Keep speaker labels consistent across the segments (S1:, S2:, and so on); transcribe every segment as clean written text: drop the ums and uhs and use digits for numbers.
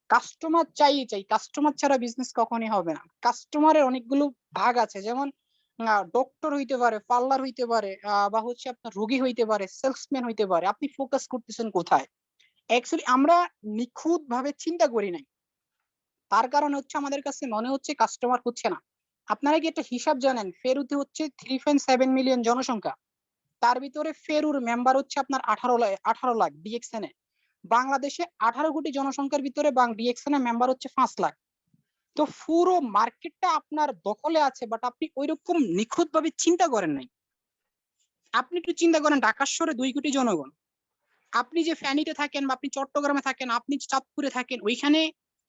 S1: Customer চাই, customer ছাড়া business কখনই হবে না। কাস্টমারের অনেকগুলো ভাগ আছে, যেমন ডক্টর হইতে পারে, পার্লার হইতে পারে, বা হচ্ছে আপনার রোগী হইতে পারে, সেলসম্যান হইতে পারে। আপনি ফোকাস করতেছেন কোথায়? অ্যাকচুয়ালি আমরা নিখুঁত ভাবে চিন্তা করি নাই। তার কারণে হচ্ছে আমাদের কাছে মনে হচ্ছে কাস্টমার হচ্ছে না। আপনারা কি একটা হিসাব জানেন? ফেরুতে হচ্ছে 3.7 মিলিয়ন জনসংখ্যা। তার ভিতরে ফেরুর মেম্বার হচ্ছে আপনার 18 লাখ ডিএক্সএন এ। বাংলাদেশে 18 কোটি জনসংখ্যার ভিতরে ডিএক্সএন এর মেম্বার হচ্ছে 5 লাখ। তো পুরো মার্কেটটা আপনার দখলে আছে, বাট আপনি ঐরকম নিখুঁতভাবে চিন্তা করেন নাই। আপনি একটু চিন্তা করেন, ঢাকা শহরে 2 কোটি জনগণ। আপনি যে ফ্যানিতে থাকেন বা আপনি চট্টগ্রামে থাকেন, আপনি চাঁদপুরে থাকেন, ওইখানে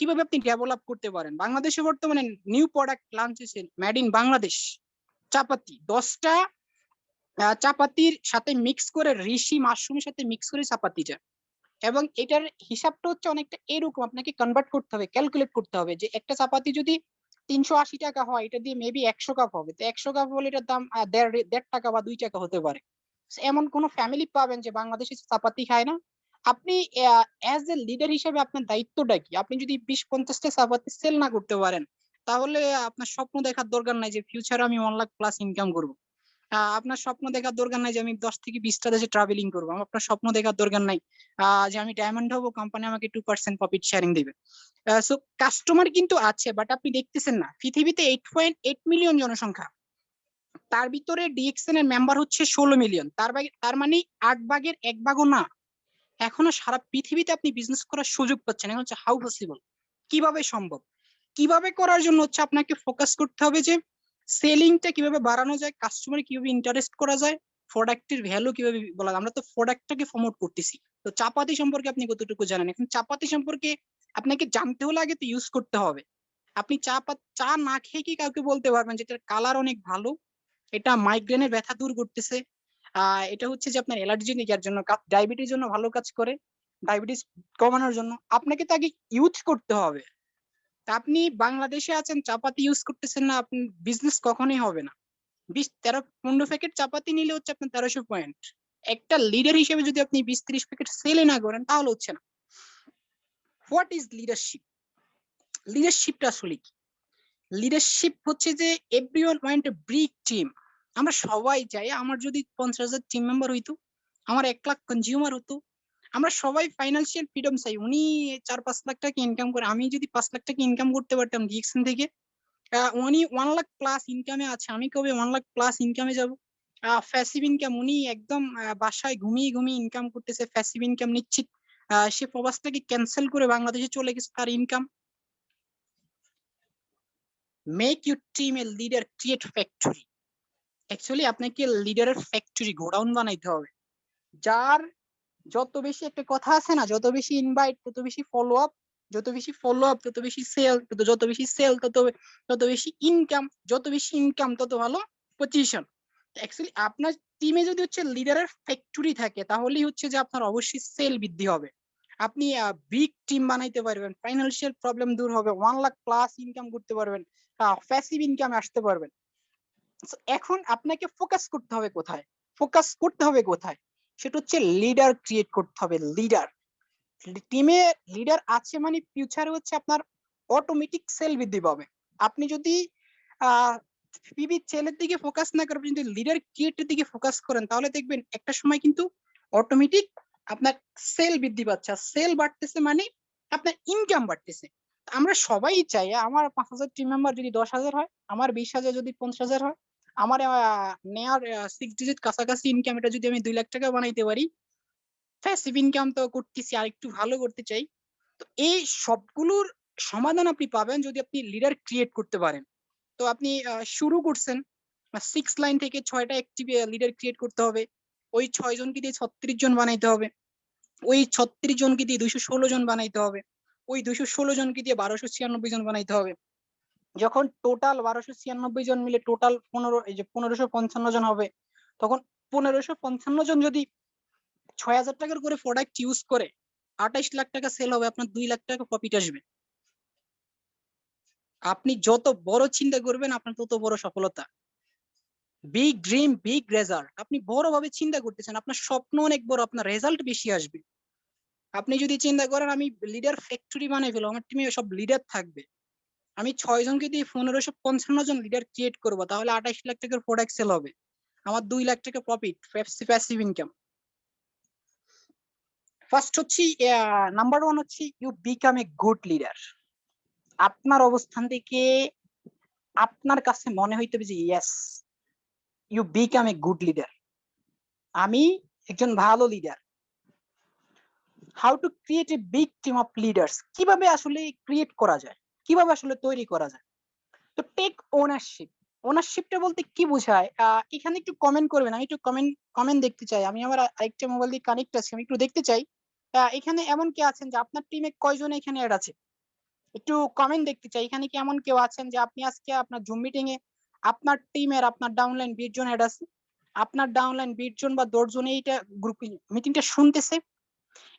S1: কিভাবে আপনি ডেভেলপ করতে পারেন? বাংলাদেশে বর্তমানে নিউ প্রোডাক্ট লঞ্চ হয়েছে, মেড ইন বাংলাদেশ চাপাতি। 10টা চাপাতির সাথে মিক্স করে, ঋষি মাশরুমের সাথে মিক্স করে চাপাতিটা। এবং এটার হিসাবটা হচ্ছে অনেকটা এরকম, আপনাকে কনভার্ট করতে হবে, ক্যালকুলেট করতে হবে যে একটা চাপাতি যদি 380 টাকা হয়, এটা দিয়ে মেবি 100 কাপ হবে। তো 100 কাপ হলে এটার দাম 1.5 টাকা বা 2 টাকা হতে পারে। এমন কোন ফ্যামিলি পাবেন যে বাংলাদেশে চাপাতি খায় না? আপনি অ্যাজ এ লিডার হিসেবে আপনার দায়িত্বটা কি? আপনি যদি 20-50টা চাপাতি সেল না করতে পারেন, তাহলে আপনার স্বপ্ন দেখার দরকার নাই যে ফিউচারে আমি 1 লাখ প্লাস ইনকাম করবো। আপনার স্বপ্ন দেখার দরকার নাই যে আমি 10 থেকে 20টা দেশে ট্রাভেলিং করবো। আপনার স্বপ্ন দেখার দরকার নাই যে আমি ডায়মন্ড হবো, কোম্পানি আমাকে 2% প্রফিট শেয়ারিং দিবে। সো কাস্টমার কিন্তু আছে, বাট আপনি দেখতেছেন না। পৃথিবীতে 8.8 মিলিয়ন জনসংখ্যা, তার ভিতরে ডিএক্সএন এর মেম্বার হচ্ছে 16 মিলিয়ন। তার মানে 8 ভাগের 1 ভাগও না। এখনো সারা পৃথিবীতে আপনি বিজনেস করার সুযোগ পাচ্ছেন। এখন হচ্ছে হাউ পসিবল, কিভাবে সম্ভব? কিভাবে করার জন্য হচ্ছে আপনাকে ফোকাস করতে হবে যে সেলিংটা কিভাবে বাড়ানো যায়, কাস্টমার কিভাবে ইন্টারেস্ট করা যায়, প্রোডাক্টের ভ্যালু কিভাবে বলা যায়। আমরা তো প্রোডাক্টটাকে প্রমোট করতেছি। তো চাপাতি সম্পর্কে আপনি কতটুকু জানেন? এখন চাপাতি সম্পর্কে আপনাকে জানতে হলে আগে তো ইউজ করতে হবে। আপনি চা না খেয়ে কি কাউকে বলতে পারবেন যে এটার কালার অনেক ভালো, এটা মাইগ্রেনের ব্যথা দূর করতেছে, এটা হচ্ছে যে আপনার অ্যালার্জেনিক জন্য, ডায়াবেটিস জন্য ভালো কাজ করে, ডায়াবেটিস কমানোর জন্য? আপনাকে তো আগে ইউজ করতে হবে। তা আপনি বাংলাদেশে আছেন, চাপাতি ইউজ করতেছেন না, আপনি বিজনেস কখনোই হবে না। 20-13-15 প্যাকেট চাপাতি নিলে হচ্ছে আপনার 1300 পয়েন্ট। একটা লিডার হিসেবে যদি আপনি 20-30 প্যাকেট সেলে না করেন, তাহলে হচ্ছে না। What is leadership? লিডারশিপটা আসলে কি? লিডারশিপ হচ্ছে যে everyone want a big team. আমরা সবাই চাই আমার যদি 50,000 টিম মেম্বার হইতো, আমার 1 লাখ কনজিউমার হতো। আমরা সবাই ফাইন্যান্সিয়াল ফ্রিডম চাই। উনি 4-5 লাখ টাকা ইনকাম করে, আমি যদি 5 লাখ টাকা ইনকাম করতে পারতাম ডিএক্সএন থেকে। উনি 1 লাখ প্লাস ইনকামে আছে, আমি কবে 1 লাখ প্লাস ইনকামে যাব? প্যাসিভ ইনকাম, উনি একদম বাসায় ঘুমিয়ে ঘুমিয়ে ইনকাম করতেছে, প্যাসিভ ইনকাম নিশ্চিত। সে প্রবাসটাকে ক্যান্সেল করে বাংলাদেশে চলে গেছে, তার income. Make your team a leader, create factory. Actually আপনাকে লিডারের ফ্যাক্টরি, গোডাউন বানাইতে হবে। যার যত বেশি, একটা কথা আছে না, যত বেশি ইনভাইট তত বেশি ফলো আপ, যত বেশি ফলো আপ তত বেশি সেল, যত বেশি সেল তত বেশি ইনকাম, যত বেশি ইনকাম তত ভালো পজিশন। অ্যাকচুয়ালি আপনার টিমে যদি হচ্ছে লিডারের ফ্যাক্টরি থাকে, তাহলেই হচ্ছে যে আপনার অবশ্যই সেল বৃদ্ধি হবে। আপনি বিগ টিম বানাইতে পারবেন, ফাইন্যান্সিয়াল প্রবলেম দূর হবে, 1 লাখ প্লাস ইনকাম করতে পারবেন, প্যাসিভ ইনকামে আসতে পারবেন। এখন আপনাকে ফোকাস করতে হবে কোথায়? ফোকাস করতে হবে কোথায়? সেটা হচ্ছে লিডার ক্রিয়েট করতে হবে। লিডার, টিমে লিডার আছে মানে ফিউচারে হচ্ছে আপনার অটোমেটিক সেল বৃদ্ধি পাবে। আপনি যদি আহ পিবি সেলের দিকে ফোকাস না করে যদি লিডার ক্রিয়েটের দিকে ফোকাস করেন, তাহলে দেখবেন একটা সময় কিন্তু অটোমেটিক আপনার সেল বৃদ্ধি পাচ্ছে। সেল বাড়তেছে মানে আপনার ইনকাম বাড়তেছে। আমরা সবাই চাই আমার 5,000 টিম মেম্বার যদি 10,000 হয়, আমার 20,000 যদি 50,000 হয়, আমার নেয়ার 6 ডিজিট কাছাকাছি ইনকাম, এটা যদি আমি 2 লাখ টাকা বানাইতে পারি, প্যাসিভ ইনকাম তো করতেছি, আর একটু ভালো করতে চাই। তো এই সবগুলোর সমাধান আপনি পাবেন যদি আপনি লিডার ক্রিয়েট করতে পারেন। তো আপনি শুরু করছেন 6 লাইন থেকে 6টা অ্যাক্টিভ লিডার ক্রিয়েট করতে হবে। ওই 6 জনকে দিয়ে 36 জন বানাইতে হবে। ওই 36 জনকে দিয়ে 216 জন বানাইতে হবে। ওই 216 জনকে দিয়ে 1296 জন বানাইতে হবে। যখন টোটাল 1296 জন মিলে টোটাল 1555 জন হবে, তখন 1555 জন যদি 6,000 টাকার করে প্রোডাক্ট ইউজ করে 28 লাখ টাকা সেল হবে, আপনার 2 লাখ টাকা প্রফিট আসবে। আপনি যত বড় চিন্তা করবেন আপনার তত বড় সফলতা। Big dream, big result. আপনি বড় ভাবে চিন্তা করতেছেন, আপনার স্বপ্ন অনেক বড়, আপনার রেজাল্ট বেশি আসবে। আপনি যদি চিন্তা করেন আমি লিডার ফ্যাক্টরি বানাই ফেলবো, আমার টিমে সব লিডার থাকবে, আমি 6 জনকে দিয়ে 1555 জন লিডার ক্রিয়েট করবো, তাহলে 28 লাখ টাকার প্রোডাক্ট সেল হবে, আমার 2 লাখ টাকা প্রফিট, প্যাসিভ ইনকাম। ফার্স্ট হচ্ছে নাম্বার 1 হচ্ছে you become a good leader. আপনার অবস্থান থেকে আপনার কাছে মনে হইতে হবে যে yes you become a good leader, আমি একজন ভালো লিডার। How to create a big team of leaders, কিভাবে আসলে ক্রিয়েট করা যায়, কিভাবে আসলে তৈরি করা যায়। তো টেক ওনারশিপ, ওনারশিপটা বলতে কি বোঝায় এখানে একটু কমেন্ট করবেন, আমি একটু কমেন্ট দেখতে চাই, আমি আমার আরেকটা মোবাইল দিয়ে কানেক্ট আছি, আমি একটু দেখতে চাই এখানে এমন কে আছেন যে আপনার টিমে কয়জন এখানে অ্যাড আছে, একটু কমেন্ট দেখতে চাই। এখানে কি এমন কেউ আছেন যে আপনি আজকে আপনার জুম মিটিং এ আপনার টিমের আপনার ডাউনলাইন 20 জন অ্যাড আছে, আপনার ডাউনলাইন 20 জন বা 10 জন এইটা গ্রুপ মিটিংটা শুনতেছে,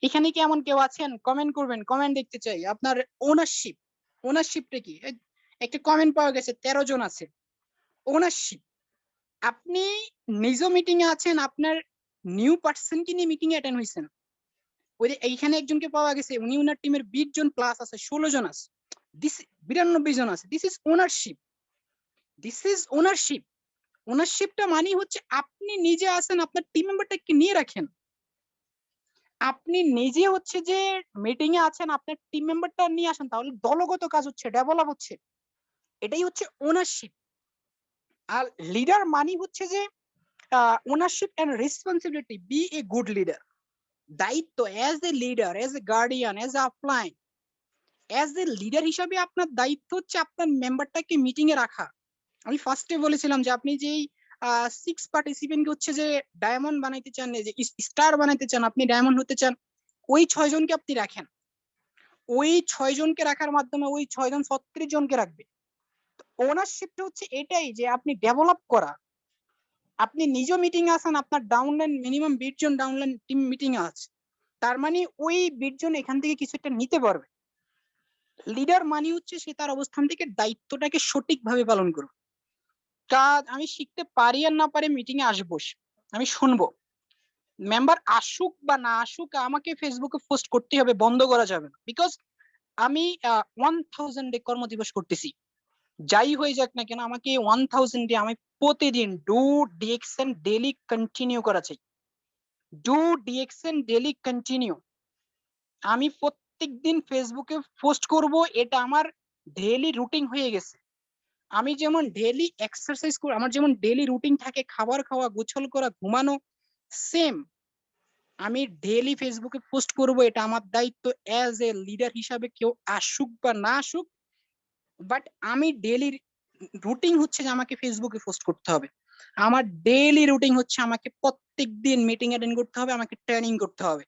S1: এখানে কি এমন কেউ আছেন? কমেন্ট করবেন, কমেন্ট দেখতে চাই। আপনার ওনারশিপ, ওনারশিপটা কি? একটা কমেন্ট পাওয়া গেছে 13 জন আছে। ওনারশিপ, আপনি নিজেও মিটিং এ আছেন, আপনার নিউ পার্সন কি নিয়ে মিটিং এ অ্যাটেন্ড হইছেন, ওই যে এইখানে একজনকে পাওয়া গেছে উনি ওনার টিমের 20 জন প্লাস আছে, 16 জন আছে, দিস 92 জন আছে। This is ownership, this is ownership. ওনারশিপটা মানে হচ্ছে আপনি নিজে আছেন, আপনার টিম মেম্বারটাকে নিয়ে রাখেন, আপনি নিজে হচ্ছে যে মিটিং এ আছেন, আপনার টিম মেম্বারটা নিয়ে আসেন, তাহলে দলগত কাজ হচ্ছে, ডেভেলপ হচ্ছে, এটাই হচ্ছে ওনারশিপ। আর লিডার মানে হচ্ছে যে ownership and responsibility, be a good leader. দায়িত্ব, as a leader, as a guardian, as a upline, as a leader হিসাবে আপনার দায়িত্ব হচ্ছে আপনার মেম্বারটাকে মিটিং এ রাখা। আমি ফার্স্টে বলেছিলাম যে আপনি যেই 6 পার্টিসিপেন্ট হচ্ছে যে ডায়মন্ড বানাইতে চান, যে স্টার বানাইতে চান, আপনি ডায়মন্ড হতে চান, ওই 6 জনকে আপনি রাখেন, ওই 6 জনকে রাখার মাধ্যমে ওই 6 জন 36 জনকে রাখবে। ওনারশিপটা হচ্ছে এটাই যে আপনি ডেভেলপ করা, আপনি নিজেও মিটিং এ আছেন, আপনার ডাউনলাইন মিনিমাম 20 জন ডাউনলাইন টিম মিটিং এ আছে, তার মানে ওই 20 জন এখান থেকে কিছু একটা নিতে পারবে। লিডার মানে হচ্ছে সে তার অবস্থান থেকে দায়িত্বটাকে সঠিকভাবে পালন করবে। কাজ আমি শিখতে পারি আর না পারি, মিটিং এ আসবো, আমি শুনবো, মেম্বার আসুক বা না আসুক আমাকে ফেসবুকে পোস্ট করতে হবে, বন্ধ করা যাবে না, বিকজ আমি 1000 ডে কর্মদিবস করতেছি, যাই হয়ে যাক না কেন আমাকে 1000 ডে আমি প্রতিদিন ডু ডিএক্সএন ডেলি কন্টিনিউ করা চাই, ডু ডিএক্সএন ডেলি কন্টিনিউ। আমি প্রত্যেকদিন ফেসবুকে পোস্ট করব, এটা আমার ডেইলি রুটিন হয়ে গেছে। আমি যেমন ডেইলি এক্সারসাইজ করি, আমার যেমন ডেইলি রুটিন থাকে খাবার খাওয়া, গোসল করা, ঘুমানো, সেম আমি ডেইলি ফেসবুকে পোস্ট করব, এটা আমার দায়িত্ব অ্যাজ এ লিডার হিসাবে, কেউ আসুক বা না আসুক, বাট আমি ডেইলি রুটিন হচ্ছে যে আমাকে ফেসবুকে পোস্ট করতে হবে। আমার ডেইলি রুটিন হচ্ছে আমাকে প্রত্যেকদিন মিটিং অ্যাটেন্ড করতে হবে, আমাকে ট্রেনিং করতে হবে।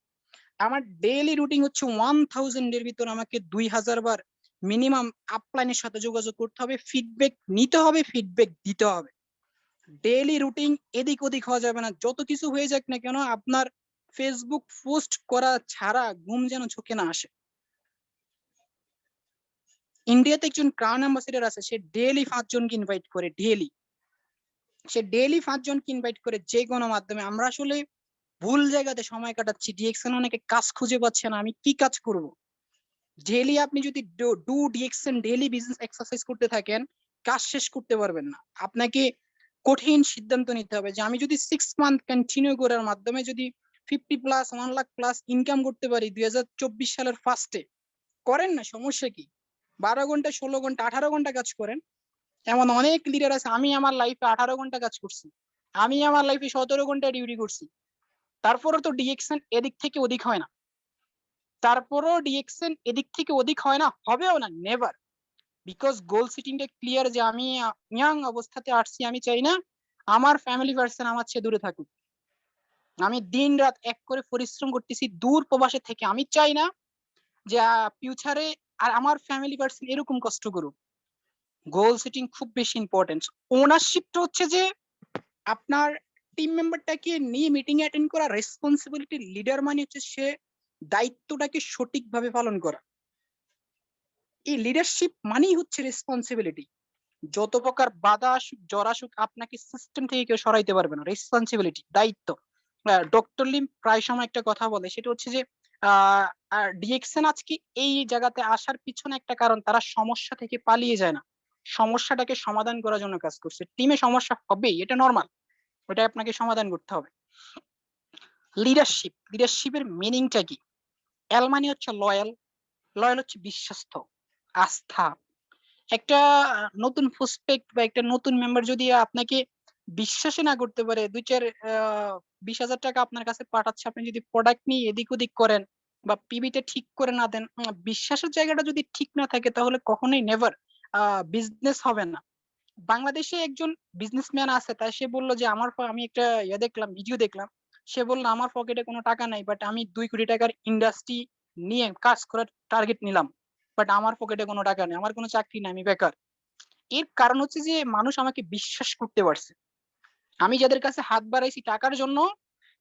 S1: আমার ডেইলি রুটিন হচ্ছে 1000 এর ভিতর আমাকে 2000 বার মিনিমাম আপলাইনের সাথে যোগাযোগ করতে হবে, ফিডব্যাক নিতে হবে, ফিডব্যাক দিতে হবে। ডেইলি রুটিন এদিক ওদিক হওয়া যাবে না, যত কিছু হয়ে যাক না কেন আপনার ফেসবুক পোস্ট করা ছাড়া ঘুম যেন চোখে না আসে। ইন্ডিয়াতে একজন ক্রাউন অ্যাম্বাসেডর আছে, সে ডেইলি 5 জনকে ইনভাইট করে, ডেইলি সে ডেইলি 5 জনকে ইনভাইট করে, যে কোনো মাধ্যমে। আমরা আসলে ভুল জায়গাতে সময় কাটাচ্ছি, ডিএক্সএন অনেকে কাজ খুঁজে পাচ্ছে না, আমি কি কাজ করব। ডেইলি আপনি যদি do DXN daily business exercise করতে থাকেন, কাজ শেষ করতে পারবেন না। আপনাকে কঠিন সিদ্ধান্ত নিতে হবে যে আমি যদি 6 মান্থ কন্টিনিউ করার মাধ্যমে যদি 50 প্লাস 1 লাখ প্লাস ইনকাম করতে পারি 2024 সালের ফার্স্টে, করেন না, সমস্যা কি? 12 ঘন্টা, 16 ঘন্টা, 18 ঘন্টা কাজ করেন। এমন অনেক লিডার আছে, আমি আমার লাইফে 18 ঘন্টা কাজ করছি, আমি আমার লাইফে 17 ঘন্টা ডিউটি করছি, তারপরে তো ডিএক্সএন এদিক থেকে ওদিক হয় না, তারপরও ডিএক্সএন এদিক থেকে ওদিক হয় না, হবেও না, নেভার। বিকজ গোল সেটিংটা ক্লিয়ার যে আমি ইয়াং অবস্থাতে আসছি, আমি চাই না আমার ফ্যামিলি পার্সন আমার চেয়ে দূরে থাকুক। আমি দিন রাত এক করে পরিশ্রম করতেছি দূর প্রবাসে থেকে, আমি চাই না যে ফিউচারে আর আমার ফ্যামিলি পার্সন এরকম কষ্ট করুক। গোল সেটিং খুব বেশি ইম্পর্টেন্ট। ওনারশিপটা হচ্ছে যে আপনার টিম মেম্বারটাকে নিয়ে মিটিং অ্যাটেন্ড করা, রেসপন্সিবিলিটি। লিডার মানে হচ্ছে সে দায়িত্বটাকে সঠিকভাবে পালন করা। এই লিডারশিপ মানেই হচ্ছে রেসপন্সিবিলিটি। যত প্রকার বাধা আসুক, জ্বর আসুক, আপনাকে সিস্টেম থেকে কেউ সরাইতে পারবে না। রেসপন্সিবিলিটি, দায়িত্ব। ডক্টর লিম প্রায় সময় একটা কথা বলে, সেটা হচ্ছে যে আর ডিএক্সএন আজকে এই জায়গাতে আসার পিছনে একটা কারণ, তারা সমস্যা থেকে পালিয়ে যায় না, সমস্যাটাকে সমাধান করার জন্য কাজ করছে। টিমে সমস্যা হবেই, এটা নর্মাল, ওটা আপনাকে সমাধান করতে হবে। লিডারশিপ, লিডারশিপের মিনিংটা কি? এল মানে হচ্ছে লয়াল, লয়াল হচ্ছে বিশ্বস্ত, আস্থা। একটা নতুন প্রসপেক্ট বা একটা নতুন মেম্বার যদি আপনাকে বিশ্বাসই না করতে পারে, 20,000 টাকা আপনার কাছে পাঠাচ্ছে, আপনি যদি প্রোডাক্ট নিয়ে এদিক ওদিক করেন বা পিবিটা ঠিক করে না দেন, বিশ্বাসের জায়গাটা যদি ঠিক না থাকে, তাহলে কখনোই নেভার বিজনেস হবে না। বাংলাদেশে একজন বিজনেসম্যান আছে, তাই সে বললো যে আমি একটা দেখলাম, ভিডিও দেখলাম, সে বললো আমার পকেটে কোনো টাকা নাই, বাট আমি 2 কোটি টাকার ইন্ডাস্ট্রি নিয়ে কাজ করার টার্গেট নিলাম, বাট আমার পকেটে কোনো টাকা নেই, আমার কোনো চাকরি নেই, আমি বেকার। এর কারণ হচ্ছে যে মানুষ আমাকে বিশ্বাস করতে পারছে। আমি যাদের কাছে হাত বাড়াইছি টাকার জন্য,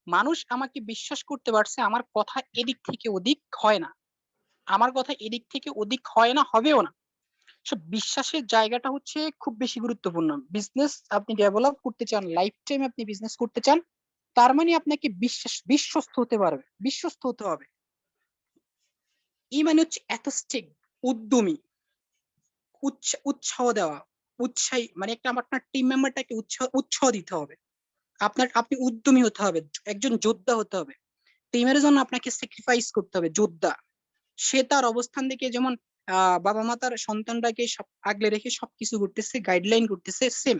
S1: মানুষ আমাকে বিশ্বাস করতে পারছে আমার কথা এদিক থেকে ওদিক হয় না, আমার কথা এদিক থেকে ওদিক হয় না, হবেও না। বিশ্বাসের জায়গাটা হচ্ছে খুব বেশি গুরুত্বপূর্ণ। বিজনেস আপনি ডেভেলপ করতে চান, লাইফ টাইম আপনি বিজনেস করতে চান, তার মানে আপনাকে বিশ্বস্ত হতে পারবে, বিশ্বস্ত হতে হবে। এই মানে হচ্ছে অ্যাথস্টিক, উদ্যমী, উৎসাহ দেওয়া, উৎসাহী, মানে একটা আপনার টিম মেম্বারটাকে উৎসাহ দিতে হবে। আপনি উদ্যমী হতে হবে, একজন যোদ্ধা হতে হবে। টিমের জন্য আপনাকে স্যাক্রিফাইস করতে হবে, যোদ্ধা। সে তার অবস্থান থেকে যেমন বাবা মা তার সন্তানটাকে সব আগলে রেখে সবকিছু করতেছে, গাইডলাইন করতেছে, সেম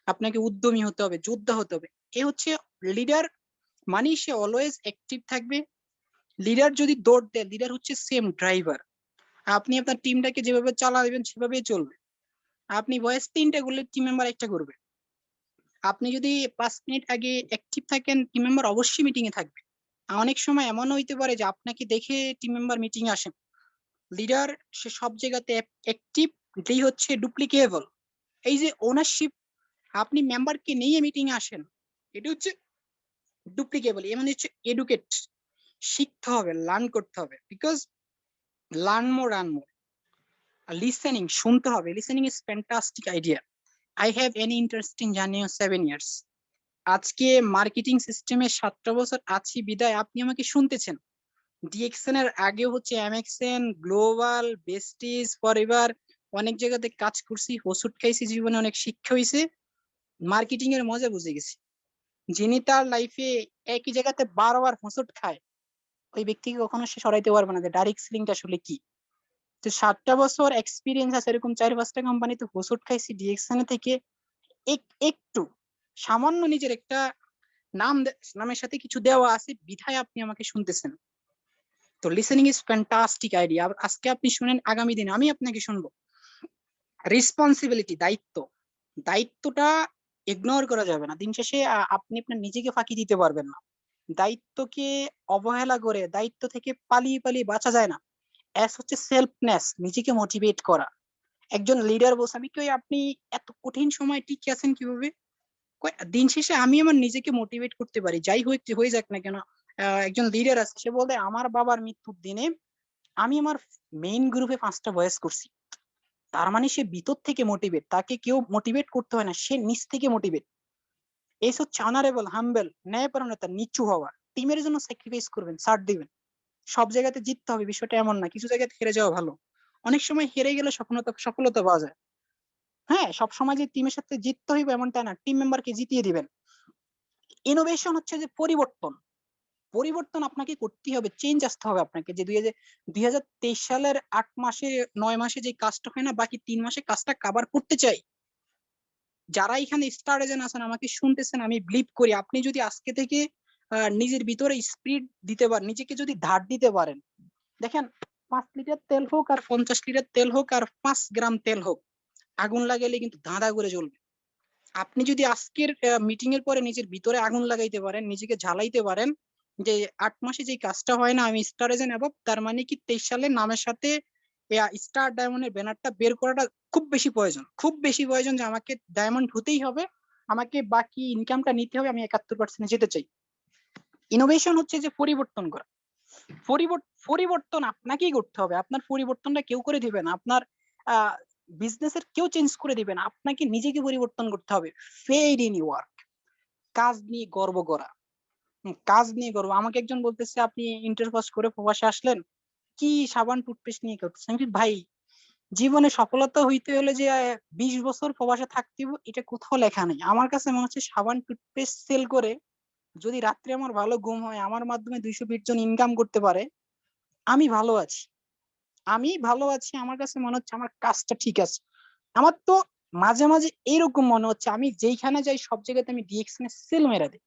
S1: আপনাকে উদ্যমী হতে হবে, যোদ্ধা হতে হবে। এ হচ্ছে লিডার, মানে সে অলওয়েজ অ্যাক্টিভ থাকবে। লিডার যদি দৌড় দেয়, লিডার হচ্ছে সেম ড্রাইভার। আপনি আপনার টিমটাকে যেভাবে চালাবেন সেভাবেই চলবে। আপনি ভয়েস 3টা করলে টিম মেম্বার একটা করবে। আপনি যদি 5 মিনিট আগে অ্যাক্টিভ থাকেন, টিম মেম্বার অবশ্যই মিটিং এ থাকবে। অনেক সময় এমন হইতে পারে যে আপনাকে দেখে টিম মেম্বার মিটিং এ আসেন। লিডার সে সব জায়গাতে অ্যাক্টিভ, এটাই হচ্ছে ডুপ্লিকেবল। এই যে ওনারশিপ, আপনি মেম্বারকে নিয়ে মিটিং এ আসেন, এটা হচ্ছে ডুপ্লিকেবল। এ মানে হচ্ছে এডুকেট, শিখতে হবে, লার্ন করতে হবে। Because learn more run more. Listening, শুনতে হবে। Listening is fantastic idea. I have any interesting journey of 7 years. আজকে মার্কেটিং সিস্টেমে 7টা বছর আছি বিদায় আপনি আমাকে শুনতেছেন। ডিএক্সএন এর আগে হচ্ছে এমএক্সএন, গ্লোবাল, বেস্টিজ, ফরএভার, অনেক জায়গাতে কাজ করছি, ওষুধ খাইছি, জীবনে অনেক শিক্ষা হয়েছে, মার্কেটিং এর মজা বুঝে গেছি। যিনি তার লাইফে একই জায়গাতে 12বার হোঁচট খায়, ওই ব্যক্তিকে কখনো সে সরাইতে পারবে না যে ডাইরেক্ট সেলিংটা আসলে কি। তো 7টা বছর এক্সপিরিয়েন্স আছে, এরকম 4-5টা কোম্পানিতে হোঁচট খাইছি, ডিএক্সএন থেকে একটু সামান্য নিজের একটা নামের সাথে কিছু দেওয়া আছে বিধায় আপনি আমাকে শুনতেছেন। তো লিসেনিং ইজ ফ্যান্টাস্টিক আইডিয়া। আজকে আপনি শুনেন, আগামী দিনে আমি আপনাকে শুনবো। রেসপন্সিবিলিটি, দায়িত্ব, দায়িত্বটা ইগনোর করা যাবে না। দিন শেষে আপনি আপনার নিজেকে ফাঁকি দিতে পারবেন না। দায়িত্বকে অবহেলা করে, দায়িত্ব থেকে পালিয়ে পালিয়ে বাঁচা যায় না। এস হচ্ছে সেলফনেস, নিজেকে মোটিভেট করা। একজন লিডার বলছে, আমি কই আপনি এত কঠিন সময় টিকে আছেন কিভাবে? দিন শেষে আমি আমার নিজেকে মোটিভেট করতে পারি, যাই হয়ে যাক না কেন। একজন লিডার আছে, সে বলতে আমার বাবার মৃত্যুর দিনে আমি আমার মেইন গ্রুপে 5টা ভয়েস করছি। তার মানে সে ভিতর থেকে মোটিভেট, তাকে কেউ মোটিভেট করতে হয় না, সে নিচ থেকে মোটিভেট। এই হচ্ছে অনারেবল, হাম্বল, ন্যায়পরায়ণতা, নিচু হওয়া। টিমের জন্য স্যাক্রিফাইস করবেন, ছাড় দিবেন। সব জায়গাতে জিততে হবে বিষয়টা এমন না, কিছু জায়গাতে হেরে যাওয়া ভালো। অনেক সময় হেরে গেলে সফলতা পাওয়া যায়। হ্যাঁ, সব সময় যে টিমের সাথে জিততে হইবে এমনটা না, টিম মেম্বারকে জিতিয়ে দিবেন। ইনোভেশন হচ্ছে যে পরিবর্তন, পরিবর্তন আপনাকে করতেই হবে, চেঞ্জ আসতে হবে আপনাকে। যে 2023 সালের 8 মাসে 9 মাসে যে কাজটা হয় না, বাকি 3 মাসে কাজটা কাভার করতে চাই। যারা এখানে স্টার এজেন্ট আছেন, আমাকে শুনতেছেন, আমি বিলিভ করি আপনি যদি আজকে থেকে নিজের ভিতরে স্পিড দিতে পারেন, নিজেকে যদি ধার দিতে পারেন। দেখেন, 5 লিটার তেল হোক আর 50 লিটার তেল হোক আর 5 গ্রাম তেল হোক, আগুন লাগাইলে কিন্তু ধাঁধা করে জ্বলবে। আপনি যদি আজকের মিটিং এর পরে নিজের ভিতরে আগুন লাগাইতে পারেন, নিজেকে ঝালাইতে পারেন, যে 8 মাসে যে কাজটা হয় না আমি স্টার এজেন্ট অ্যাবভ, তার মানে কি 23 সালের নামের সাথে স্টার ডায়মন্ডের ব্যানারটা বের করাটা খুব বেশি প্রয়োজন, খুব বেশি প্রয়োজন, যে আমাকে ডায়মন্ড হতেই হবে, আমাকে বাকি ইনকামটা নিতে হবে, আমি 71% যেতে চাই। ইনোভেশন হচ্ছে যে পরিবর্তন করা। পরিবর্তন আপনাকেই করতে হবে, আপনার পরিবর্তনটা কেউ করে দিবে না, আপনার বিজনেসের কেউ চেঞ্জ করে দিবে না, আপনাকে নিজেকে পরিবর্তন করতে হবে। ফেইড ইন ওয়ার্ক, কাজ নিয়ে গর্ব করা, কাজ নিয়ে গর্ব। আমাকে একজন বলতেছে, আপনি ইন্টার পাস করে প্রবাসে আসলেন, কি সাবান টুথপেস্ট নিয়ে করতেছেন? আমি বলি, ভাই জীবনে সফলতা হইতে হলে যে ২০ বছর প্রবাসে থাকতে হবে এটা কোথাও লেখা নেই। আমার কাছে মনে হচ্ছে সাবান টুথপেস্ট সেল করে যদি রাত্রে আমার ভালো ঘুম হয়, আমার মাধ্যমে ২২০ জন ইনকাম করতে পারে, আমি ভালো আছি। আমি ভালো আছি। আমার কাছে মনে হচ্ছে আমার কাজটা ঠিক আছে। আমার তো মাঝে, মাঝে এরকম মনে হচ্ছে আমি যেইখানে যাই সব জায়গাতে আমি ডিএক্সএন এর সেল মেরে দেই।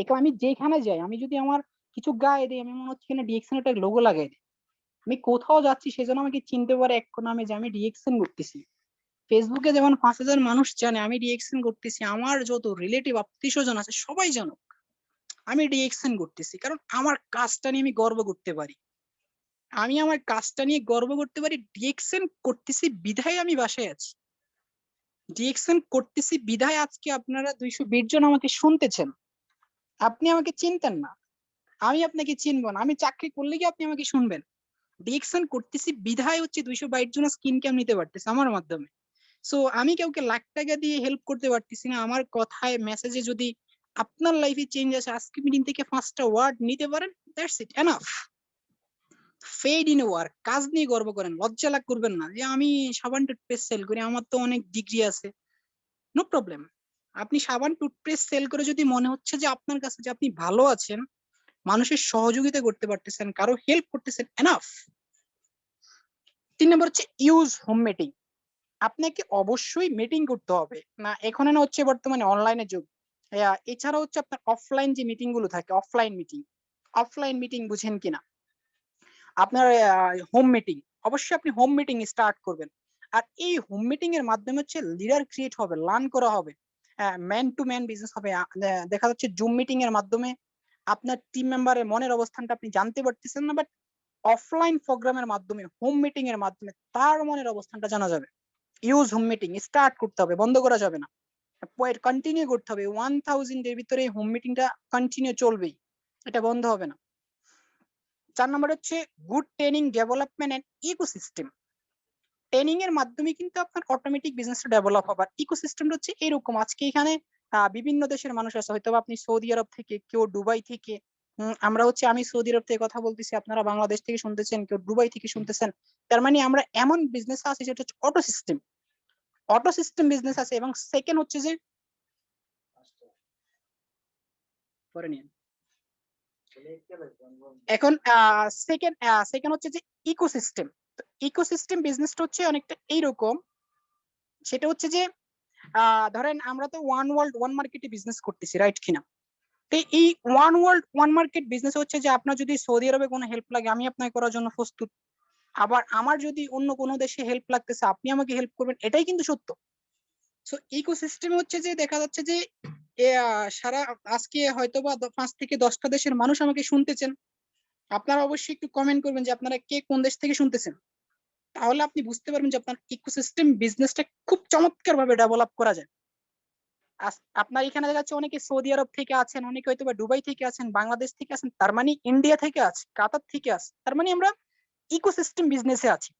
S1: এখন আমি যেখানে যাই, আমি যদি আমার কিছু গায়ে দেই, আমি মনে হচ্ছে এখানে ডিএক্সএন একটা লোগো লাগাই দেই। আমি কোথাও যাচ্ছি সেজন্য আমাকে চিনতে পারে এক নামে যে আমি ডিএক্সএন করতেছি। ফেসবুকে যেমন ৫,০০০ মানুষ জানে আমি ডিএক্সএন করতেছি, আমার যত রিলেটিভ আত্মীয়স্বজন আছে সবাই জানুক আমি ডিএক্সএন করতেছি। কারণ আমার কাজটা নিয়ে আমি গর্ব করতে পারি। আমি আমার কাজটা নিয়ে গর্ব করতে পারি। ডিএক্সএন করতেছি বিধায় আমি বাসায় আছি। ডিএক্সএন করতেছি বিধায় আজকে আপনারা ২২০ জন আমাকে শুনতেছেন। আপনি আমাকে চিনতেন না। আমি আপনাকে চিনব না। আমি চাকরি করলে কি আপনি আমাকে শুনবেন? ডিএক্সএন করতেছি বিধায় হচ্ছে ২২২ জনের স্কিন ক্যাম নিতে পারতেছে আমার মাধ্যমে। সো আমি কাউকে লাখ টাকা দিয়ে হেল্প করতে পারতেছি না। আমার কথায় মেসেজে যদি আপনার লাইফে চেঞ্জ আসে, আজকে মিটিং থেকে ৫ টা ওয়ার্ড নিতে পারেন, that's it, enough. Fed in work, কাজ নিয়ে গর্ব করেন, লজ্জা লাগ করবেন না যে আমি সাবান টুথপেস্ট সেল করি, আমার তো অনেক ডিগ্রি আছে। No problem. আপনি সাবান টুথপেস্ট সেল করে যদি মনে হচ্ছে যে আপনার কাছে যে আপনি ভালো আছেন, মানুষের সহযোগিতা করতে পারতেছেন, কারো হেল্প করতেছেন, এনাফ। ৩ নম্বর হচ্ছে ইউজ হোম মিটিং। আপনাকে অবশ্যই মিটিং করতে হবে না, এখন না হচ্ছে বর্তমানে অনলাইনের যুগ। এছাড়া হচ্ছে আপনার অফলাইন যে মিটিং গুলো থাকে, অফলাইন মিটিং, অফলাইন মিটিং বুঝেন কিনা? আপনার হোম মিটিং, অবশ্যই আপনি হোম মিটিং স্টার্ট করবেন। আর এই হোম মিটিং এর মাধ্যমে হচ্ছে লিডার ক্রিয়েট হবে, লার্ন করা হবে, ম্যান টু ম্যান বিজনেস হবে। দেখা যাচ্ছে জুম মিটিং এর মাধ্যমে আপনার টিম মেম্বারের মনের অবস্থানটা আপনি জানতে পারতেছেন না, বাট অফলাইন প্রোগ্রামের মাধ্যমে, হোম মিটিং এর মাধ্যমে তার মনের অবস্থানটা জানা যাবে। ইউজ হোম মিটিং স্টার্ট করতে হবে, বন্ধ করা যাবে না। কন্টিনিউ করতে হবে। 1000 এর ভিতরে হোম মিটিংটা কন্টিনিউ চলবেই। এটা বন্ধ হবে না। ৪ নম্বর হচ্ছে good training development and ecosystem. Training এর মাধ্যমে কিন্তু আপনার অটোমেটিক বিজনেসটা ডেভেলপ হবে। আর ইকোসিস্টেমটা হচ্ছে এরকম, আজকে এখানে বিভিন্ন দেশের মানুষ আছে, হয়তো আপনি সৌদি আরব থেকে, কেউ দুবাই থেকে। আমরা হচ্ছে আমি সৌদি আরব থেকে কথা বলতেছি, আপনারা বাংলাদেশ থেকে শুনতেছেন, কেউ দুবাই থেকে শুনতেছেন। তার মানে আমরা এমন বিজনেস আছে যেটা হচ্ছে auto system, auto system business আছে। এবং সেকেন্ড হচ্ছে যে পরে নিয়ে এখন সেকেন্ড সেকেন্ড হচ্ছে যে ইকোসিস্টেম। ইকোসিস্টেম বিজনেসটা হচ্ছে অনেকটা এইরকম, সেটা হচ্ছে যে ধরেন আমরা তো ওয়ান ওয়ার্ল্ড ওয়ান মার্কেটে বিজনেস করতেছি, রাইট কিনা? তো এই one world one market business হচ্ছে যে আপনার যদি সৌদি আরবে কোনো হেল্প লাগে, আমি আপনাকে করার জন্য প্রস্তুত। আবার আমার যদি অন্য কোনো দেশে হেল্প লাগতেছে, আপনি আমাকে হেল্প করবেন, এটাই কিন্তু সত্য। সো ইকোসিস্টেম হচ্ছে যে দেখা যাচ্ছে যে সারা আজকে হয়তোবা ৫ থেকে ১০টা দেশের মানুষ আমাকে শুনতেছেন। আপনারা অবশ্যই একটু কমেন্ট করবেন যে আপনারা কে কোন দেশ থেকে শুনতেছেন। তাহলে আপনি বুঝতে পারবেন যে আপনার ইকোসিস্টেম বিজনেসটা খুব চমৎকার ভাবে ডেভেলপ করা যায়। আপনার এখানে দেখা যাচ্ছে অনেকে সৌদি আরব থেকে আছেন, অনেকে হয়তো বা দুবাই থেকে আছেন, বাংলাদেশ থেকে আছেন, তার মানে ইন্ডিয়া থেকে আছে, কাতার থেকে আছে, তার মানে আমরা ইকোসিস্টেম বিজনেসে আছি।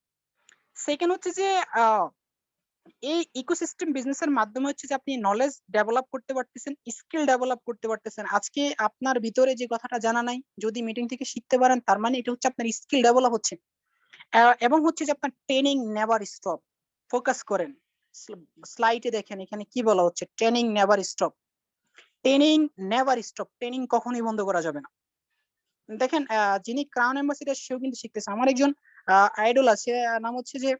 S1: সেকেন্ড হচ্ছে যে এই ইকোসিস্টেম বিজনেসের মাধ্যমে হচ্ছে যে আপনি নলেজ ডেভেলপ করতে পারতেছেন, স্কিল ডেভেলপ করতে পারতেছেন। আজকে আপনার ভিতরে যে কথাটা জানা নাই, যদি মিটিং থেকে শিখতে পারেন, তার মানে এটা হচ্ছে আপনার স্কিল ডেভেলপ হচ্ছে। এবং হচ্ছে যে আপনার ট্রেনিং নেভার স্টপ। ফোকাস করেন, স্লাইডে দেখেন এখানে কি বলা হচ্ছে, training never stop. Training never stop, training কখনোই বন্ধ করা যাবে না। দেখেন যিনি ক্রাউন অ্যাম্বাসিডার সেও কিন্তু শিখতেছে। আমার একজন আইডল আছে, নাম হচ্ছে যে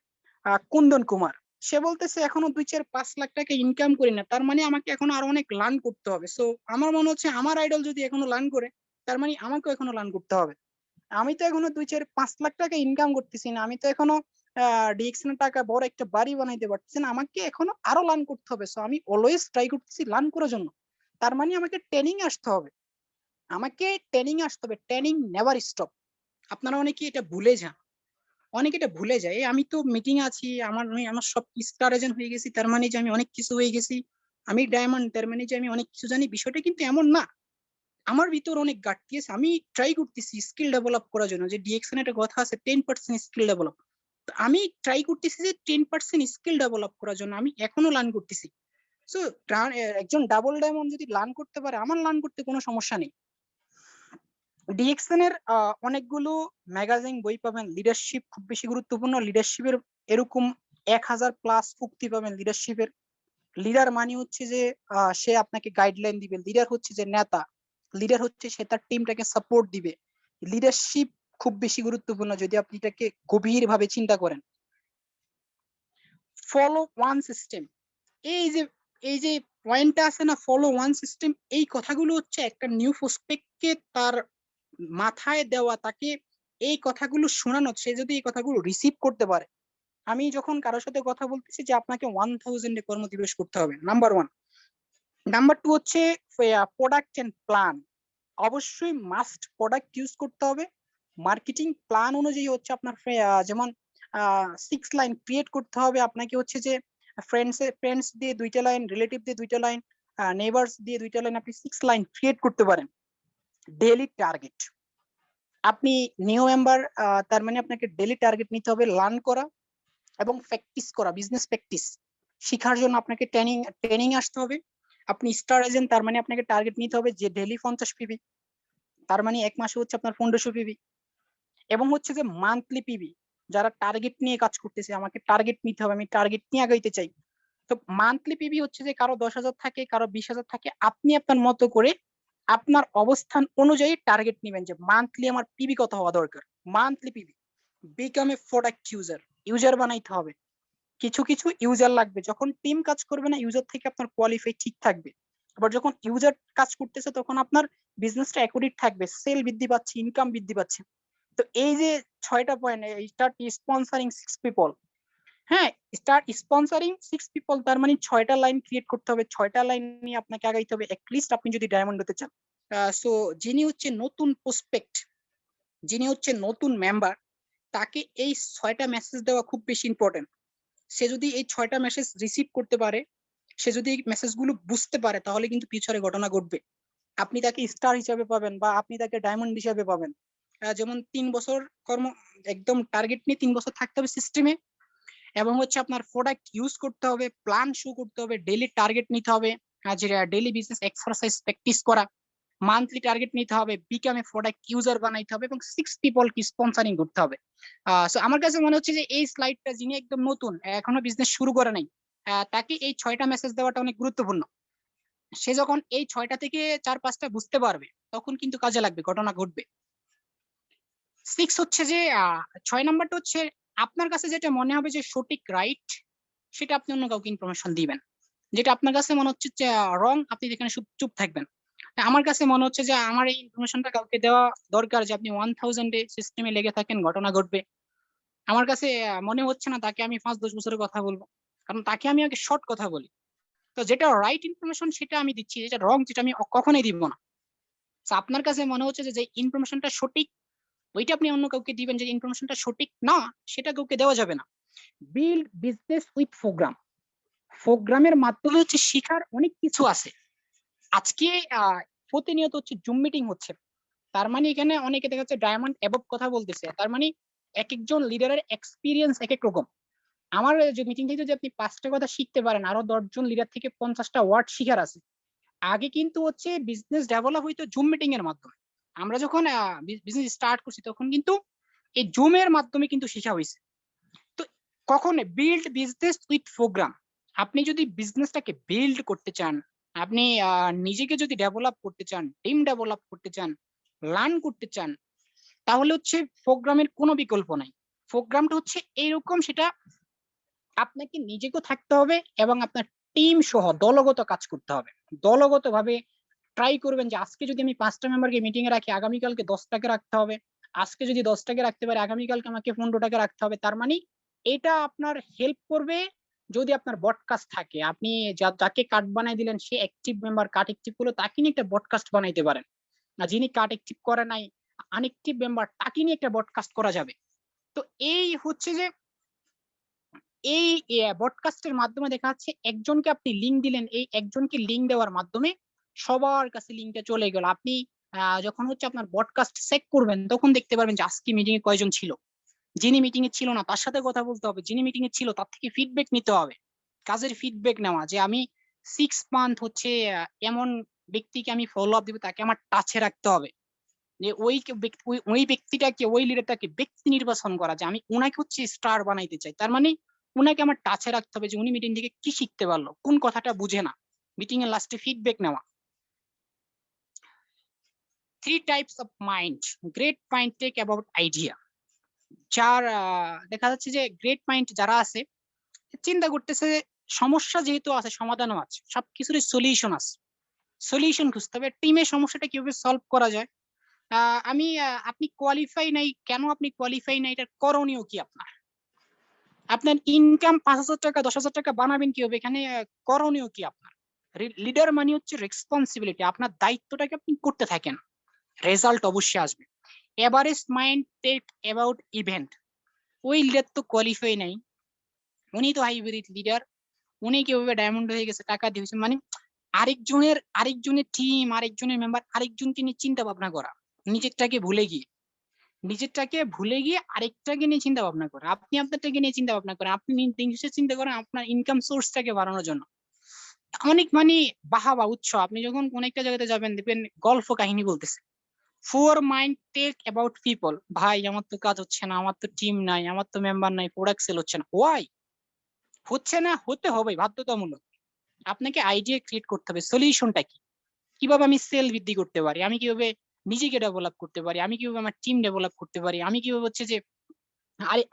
S1: কুন্দন কুমার। সে বলতেছে এখনো ২, ৪, ৫ লাখ টাকা ইনকাম করি না, তার মানে আমাকে এখনো আরো অনেক লার্ন করতে হবে। সো আমার মনে হচ্ছে আমার আইডল যদি এখনো লার্ন করে, তার মানে আমাকেও এখনো লার্ন করতে হবে। আমি তো এখনো ২, ৪, ৫ লাখ টাকা ইনকাম করতেছি না, আমি তো এখনো ডিএক্সএন টাকা বড় একটা বাড়ি বানাইতে পারতেছি না, আমাকে এখনো আরো লার্ন করতে হবে। সো আমি অলওয়েজ ট্রাই করতেছি লার্ন করার জন্য। তার মানে আমাকে ট্রেনিং আসতে হবে, আমাকে ট্রেনিং আসতে হবে। Training never stop. আপনারা অনেকে এটা ভুলে যান, অনেকে এটা ভুলে যায়। আমি তো মিটিং আছি, আমার সব স্টার এজেন্ট হয়ে গেছি, তার মানে যে আমি অনেক কিছু হয়ে গেছি, আমি ডায়মন্ড, তার মানে যে আমি অনেক কিছু জানি। বিষয়টা কিন্তু এমন না। আমার ভিতর অনেক ঘাটতি আছে, আমি ট্রাই করতেছি স্কিল ডেভেলপ করার জন্য। যে ডিএক্সএন একটা কথা আছে 10% স্কিল ডেভেলপ। আমি ট্রাই করতেছি যে 10% স্কিল ডেভেলপ করার জন্য, আমি এখনো লার্ন করতেছি। সো একজন ডাবল ডায়মন্ড যদি লার্ন করতে পারে, আমার লার্ন করতে কোনো সমস্যা নেই। ডিএক্সএন এর অনেকগুলো ম্যাগাজিন বই পাবেন। লিডারশিপ খুব বেশি গুরুত্বপূর্ণ। লিডারশিপের এরকম 1000+ উক্তি পাবেন লিডারশিপের। লিডার মানে হচ্ছে যে সে আপনাকে গাইডলাইন দিবে। লিডার হচ্ছে যে নেতা। লিডার হচ্ছে সে তার টিমটাকে সাপোর্ট দিবে। লিডারশিপ খুব বেশি গুরুত্বপূর্ণ যদি আপনি এটাকে গভীরভাবে চিন্তা করেন। ফলো ওয়ান সিস্টেম, এই যে এই যে পয়েন্টটা আছে না, ফলো ওয়ান সিস্টেম, এই কথাগুলো হচ্ছে একটা নিউ প্রসপেক্টকে তার মাথায় দেওয়া, তাকে এই কথাগুলো শোনানো, সে যদি এই কথাগুলো রিসিভ করতে পারে। আমি যখন কারোর সাথে কথা বলতেছি যে আপনাকে 1000 কর্মদিবস করতে হবে, নাম্বার 1। নাম্বার 2 হচ্ছে প্রোডাক্ট এন্ড প্ল্যান। অবশ্যই মাস্ট প্রোডাক্ট ইউজ করতে হবে। মার্কেটিং প্ল্যান অনুযায়ী হচ্ছে আপনার যেমন 6 লাইন ক্রিয়েট করতে হবে আপনাকে, হচ্ছে যে ফ্রেন্ডস দিয়ে 2টা লাইন, রিলেটিভ দিয়ে 2টা লাইন, নেইবারস দিয়ে 2টা লাইন, আপনি 6 লাইন ক্রিয়েট করতে পারেন। ডেইলি টার্গেট, আপনি নিউ মেম্বার, তার মানে আপনাকে ডেইলি টার্গেট নিতে হবে, লার্ন করা এবং প্র্যাকটিস করা, বিজনেস প্র্যাকটিস শিখার জন্য আপনাকে ট্রেনিং আসতে হবে। আপনি স্টার এজেন্ট, তার মানে আপনাকে টার্গেট নিতে হবে যে ডেইলি 50 পিবি, তার মানে এক মাসে হচ্ছে আপনার 1500 পিবি। এবং হচ্ছে যে মান্থলি পিবি, যারা টার্গেট নিয়ে কাজ করতেছে, আমাকে টার্গেট নিতে হবে, আমি টার্গেট নিয়ে আগাইতে চাই। তো মান্থলি পিবি হচ্ছে যে কারো 10,000 থাকে, কারো 20,000 থাকে, আপনি আপনার মতো করে আপনার অবস্থান অনুযায়ী টার্গেট নেবেন যে মান্থলি আমার পিবি কত হওয়া দরকার। Monthly PB, become a product user, user বানাইতে হবে। কিছু কিছু ইউজার লাগবে, যখন টিম কাজ করবে না ইউজার থেকে আপনার কোয়ালিফাই ঠিক থাকবে। আবার যখন ইউজার কাজ করতেছে তখন আপনার বিজনেসটা অ্যাকুরেট থাকবে, সেল বৃদ্ধি পাচ্ছে, ইনকাম বৃদ্ধি পাচ্ছে। তো এই যে 6টা পয়েন্ট, স্টার্ট স্পন্সরিং 6 পিপল, হ্যাঁ, স্টার্ট স্পন্সরিং 6 পিপল, তার মানে 6টা লাইন ক্রিয়েট করতে হবে, 6টা লাইন নিয়ে আপনাকে আগাইতে হবে অ্যাটলিস্ট আপনি যদি ডায়মন্ড হতে চান। সো যিনি হচ্ছে নতুন প্রসপেক্ট, যিনি হচ্ছে নতুন মেম্বার, তাকে এই 6টা মেসেজ দেওয়া খুব বেশি ইম্পর্টেন্ট। সে যদি এই 6টা মেসেজ রিসিভ করতে পারে, সে যদি এই মেসেজগুলো বুঝতে পারে, তাহলে কিন্তু ফিউচারে ঘটনা ঘটবে। আপনি তাকে স্টার হিসাবে পাবেন বা আপনি তাকে ডায়মন্ড হিসাবে পাবেন। যেমন 3 বছর কর্ম, একদম টার্গেট নিয়ে 3 বছর থাকতে হবে সিস্টেমে, এবং হচ্ছে আপনার প্রোডাক্ট ইউজ করতে হবে, প্ল্যান শো করতে হবে, ডেইলি টার্গেট নিতে হবে, যে ডেইলি বিজনেস এক্সারসাইজ প্র্যাকটিস করা, মান্থলি টার্গেট নিতে হবে, বিকাম এ প্রোডাক্ট ইউজার বানাইতে হবে, এবং 6 পিপল কি স্পন্সরিং করতে হবে। সো আমার কাছে মনে হচ্ছে যে এই স্লাইডটা, যিনি একদম নতুন, এখনো বিজনেস শুরু করে নাই, তাকে এই 6টা মেসেজ দেওয়াটা অনেক গুরুত্বপূর্ণ। সে যখন এই 6টা থেকে 4-5টা বুঝতে পারবে, তখন কিন্তু কাজে লাগবে, ঘটনা ঘটবে। 6 হচ্ছে যে 6 নাম্বারটা হচ্ছে আপনার কাছে যেটা মনে হবে যে সঠিক, রাইট, সেটা আপনি অন্য কাউকে ইনফরমেশন দিবেন। যেটা আপনার কাছে মনে হচ্ছে যে রং, আপনি যেখানে চুপ থাকবেন। আমার কাছে মনে হচ্ছে যে আমার এই ইনফরমেশনটা কাউকে দেওয়া দরকার, যে আপনি 1000 সিস্টেমে লেগে থাকেন, ঘটনা ঘটবে। আমার কাছে মনে হচ্ছে না তাকে আমি 5-10 বছরের কথা বলবো, কারণ তাকে আমি আগে শর্ট কথা বলি। তো যেটা রাইট ইনফরমেশন সেটা আমি দিচ্ছি, যেটা রং যেটা আমি কখনোই দিব না। আপনার কাছে মনে হচ্ছে যে ইনফরমেশনটা সঠিক, ওইটা আপনি অন্য কাউকে দিবেন। যে ইনফরমেশনটা সঠিক না, সেটা কাউকে দেওয়া যাবে না। বিল্ড বিজনেস উইথ প্রোগ্রাম, প্রোগ্রামের মাধ্যমে হচ্ছে শিখার অনেক কিছু আছে। আজকে প্রতিনিয়ত হচ্ছে জুম মিটিং হচ্ছে, তার মানে এখানে অনেকে দেখা যাচ্ছে ডায়মন্ড অ্যাবভ কথা বলতেছে, তার মানে এক একজন লিডারের এক্সপিরিয়েন্স এক এক রকম। আমার যে মিটিং থেকে যদি আপনি 5টা কথা শিখতে পারেন, আরো 10জন লিডার থেকে 50টা ওয়ার্ড শিখার আছে। আগে কিন্তু হচ্ছে বিজনেস ডেভেলপ হইতো জুম মিটিং এর মাধ্যমে। আমরা যখন বিজনেস স্টার্ট করছি তখন কিন্তু এই জুমের মাধ্যমে কিন্তু শেখা হয়েছে। তো কখন বিল্ড বিজনেস উইথ প্রোগ্রাম, আপনি যদি বিজনেসটাকে বিল্ড করতে চান, আপনি নিজেকে যদি ডেভেলপ করতে চান, টিম ডেভেলপ করতে চান, লার্ন করতে চান, তাহলে হচ্ছে প্রোগ্রামের কোনো বিকল্প নাই। প্রোগ্রামটা হচ্ছে এইরকম, সেটা আপনাকে নিজেকেও থাকতে হবে এবং আপনার টিম সহ দলগত কাজ করতে হবে। দলগত ভাবে ট্রাই করবেন যে আজকে যদি আমি 5টা মেম্বারকে মিটিং এ রাখি, আগামীকালকে 10টাকে রাখতে হবে। আজকে যদি 10টাকে রাখতে পারে, আগামীকালকে আমাকে 15টাকে রাখতে হবে। তার মানে এটা আপনার হেল্প করবে যদি আপনার বডকাস্ট থাকে। আপনি যাকে কার্ড বানাই দিলেন সে অ্যাক্টিভ মেম্বার, কার্ড অ্যাক্টিভ করলো, তাকে নিয়ে একটা বডকাস্ট বানাইতে পারেন। আর যিনি কার্ড অ্যাক্টিভ করে নাই, আনঅ্যাক্টিভ মেম্বার, তাকে নিয়ে একটা বডকাস্ট করা যাবে। তো এই হচ্ছে যে এই বডকাস্টের মাধ্যমে দেখা যাচ্ছে একজনকে আপনি লিঙ্ক দিলেন, এই একজনকে লিঙ্ক দেওয়ার মাধ্যমে সবার কাছে লিঙ্কটা চলে গেল। আপনি যখন হচ্ছে আপনার বডকাস্ট চেক করবেন, তখন দেখতে পারবেন যে আজকে মিটিং এ কয়জন ছিল। যিনি মিটিং এ ছিল না তার সাথে কথা বলতে হবে, যিনি মিটিং এ ছিল তার থেকে ফিডব্যাক নিতে হবে। কাজের ফিডব্যাক নেওয়া, যে আমি 6 মান্থ হচ্ছে এমন ব্যক্তিকে আমি ফলো আপ দিব, তাকে আমার টাচে রাখতে হবে, যে ওই ব্যক্তিটাকে, ওই লিডারটাকে ব্যক্তি নির্বাচন করা, যে আমি উনাকে হচ্ছে স্টার বানাইতে চাই। তার মানে উনাকে আমার টাচে রাখতে হবে, যে উনি মিটিং থেকে কি শিখতে পারলো, কোন কথাটা বুঝে না, মিটিং এর লাস্টে ফিডব্যাক নেওয়া। 3 types of mind. Great mind take about idea. যার দেখা যাচ্ছে যে গ্রেট মাইন্ড যারা আছে, চিন্তা করতেছে সমস্যা যেহেতু আছে সমাধানও আছে, সবকিছুরই সলিউশন আছে, সলিউশন খুঁজতে হবে, টিমের সমস্যাটা কিভাবে সলভ করা যায়। আপনি কোয়ালিফাই নাই, কেন আপনি কোয়ালিফাই নাই, এটার করণীয় কি আপনার, আপনার ইনকাম 5,000 টাকা 10,000 টাকা বানাবেন কিভাবে, এখানে করণীয় কি আপনার। লিডার মানে হচ্ছে রেসপন্সিবিলিটি, আপনার দায়িত্বটাকে আপনি করতে থাকেন, রেজাল্ট অবশ্যই আসবে। Average mind take about event. ওই লিডার তো কোয়ালিফাই নাই, উনি তো হাইব্রিড লিডার, উনি কিভাবে ডায়মন্ড হয়ে গেছে, টাকা দিয়েছে, মানে আরেকজনের টিম, আরেকজনের মেম্বার, আরেকজনকে নিয়ে চিন্তা ভাবনা করা, নিজেরটাকে ভুলে গিয়ে, আরেকটাকে নিয়ে চিন্তা ভাবনা করা। আপনি আপনারটাকে নিয়ে চিন্তা ভাবনা করেন, আপনি জিনিসের চিন্তা করেন আপনার ইনকাম সোর্সটাকে বাড়ানোর জন্য। অনেক মানে বাহাবা উৎসাহ, আপনি যখন কোন একটা জায়গাতে যাবেন দেখবেন গল্প কাহিনী বলতেছে। 4 মাইন্ড টেক অ্যাবাউট পিপল। ভাই আমার তো কাজ হচ্ছে না, আমার তো টিম নাই, আমার তো মেম্বার নাই, প্রোডাক্ট সেল হচ্ছে না। ওয়াই হচ্ছে না? হতে হবে বাধ্যতামূলক। আপনাকে আইডিয়া ক্রিয়েট করতে হবে, সলিউশনটা কি, কিভাবে আমি সেল বৃদ্ধি করতে পারি, আমি কিভাবে নিজেকে ডেভেলপ করতে পারি, আমি কিভাবে আমার টিম ডেভেলপ করতে পারি, আমি কিভাবে হচ্ছে যে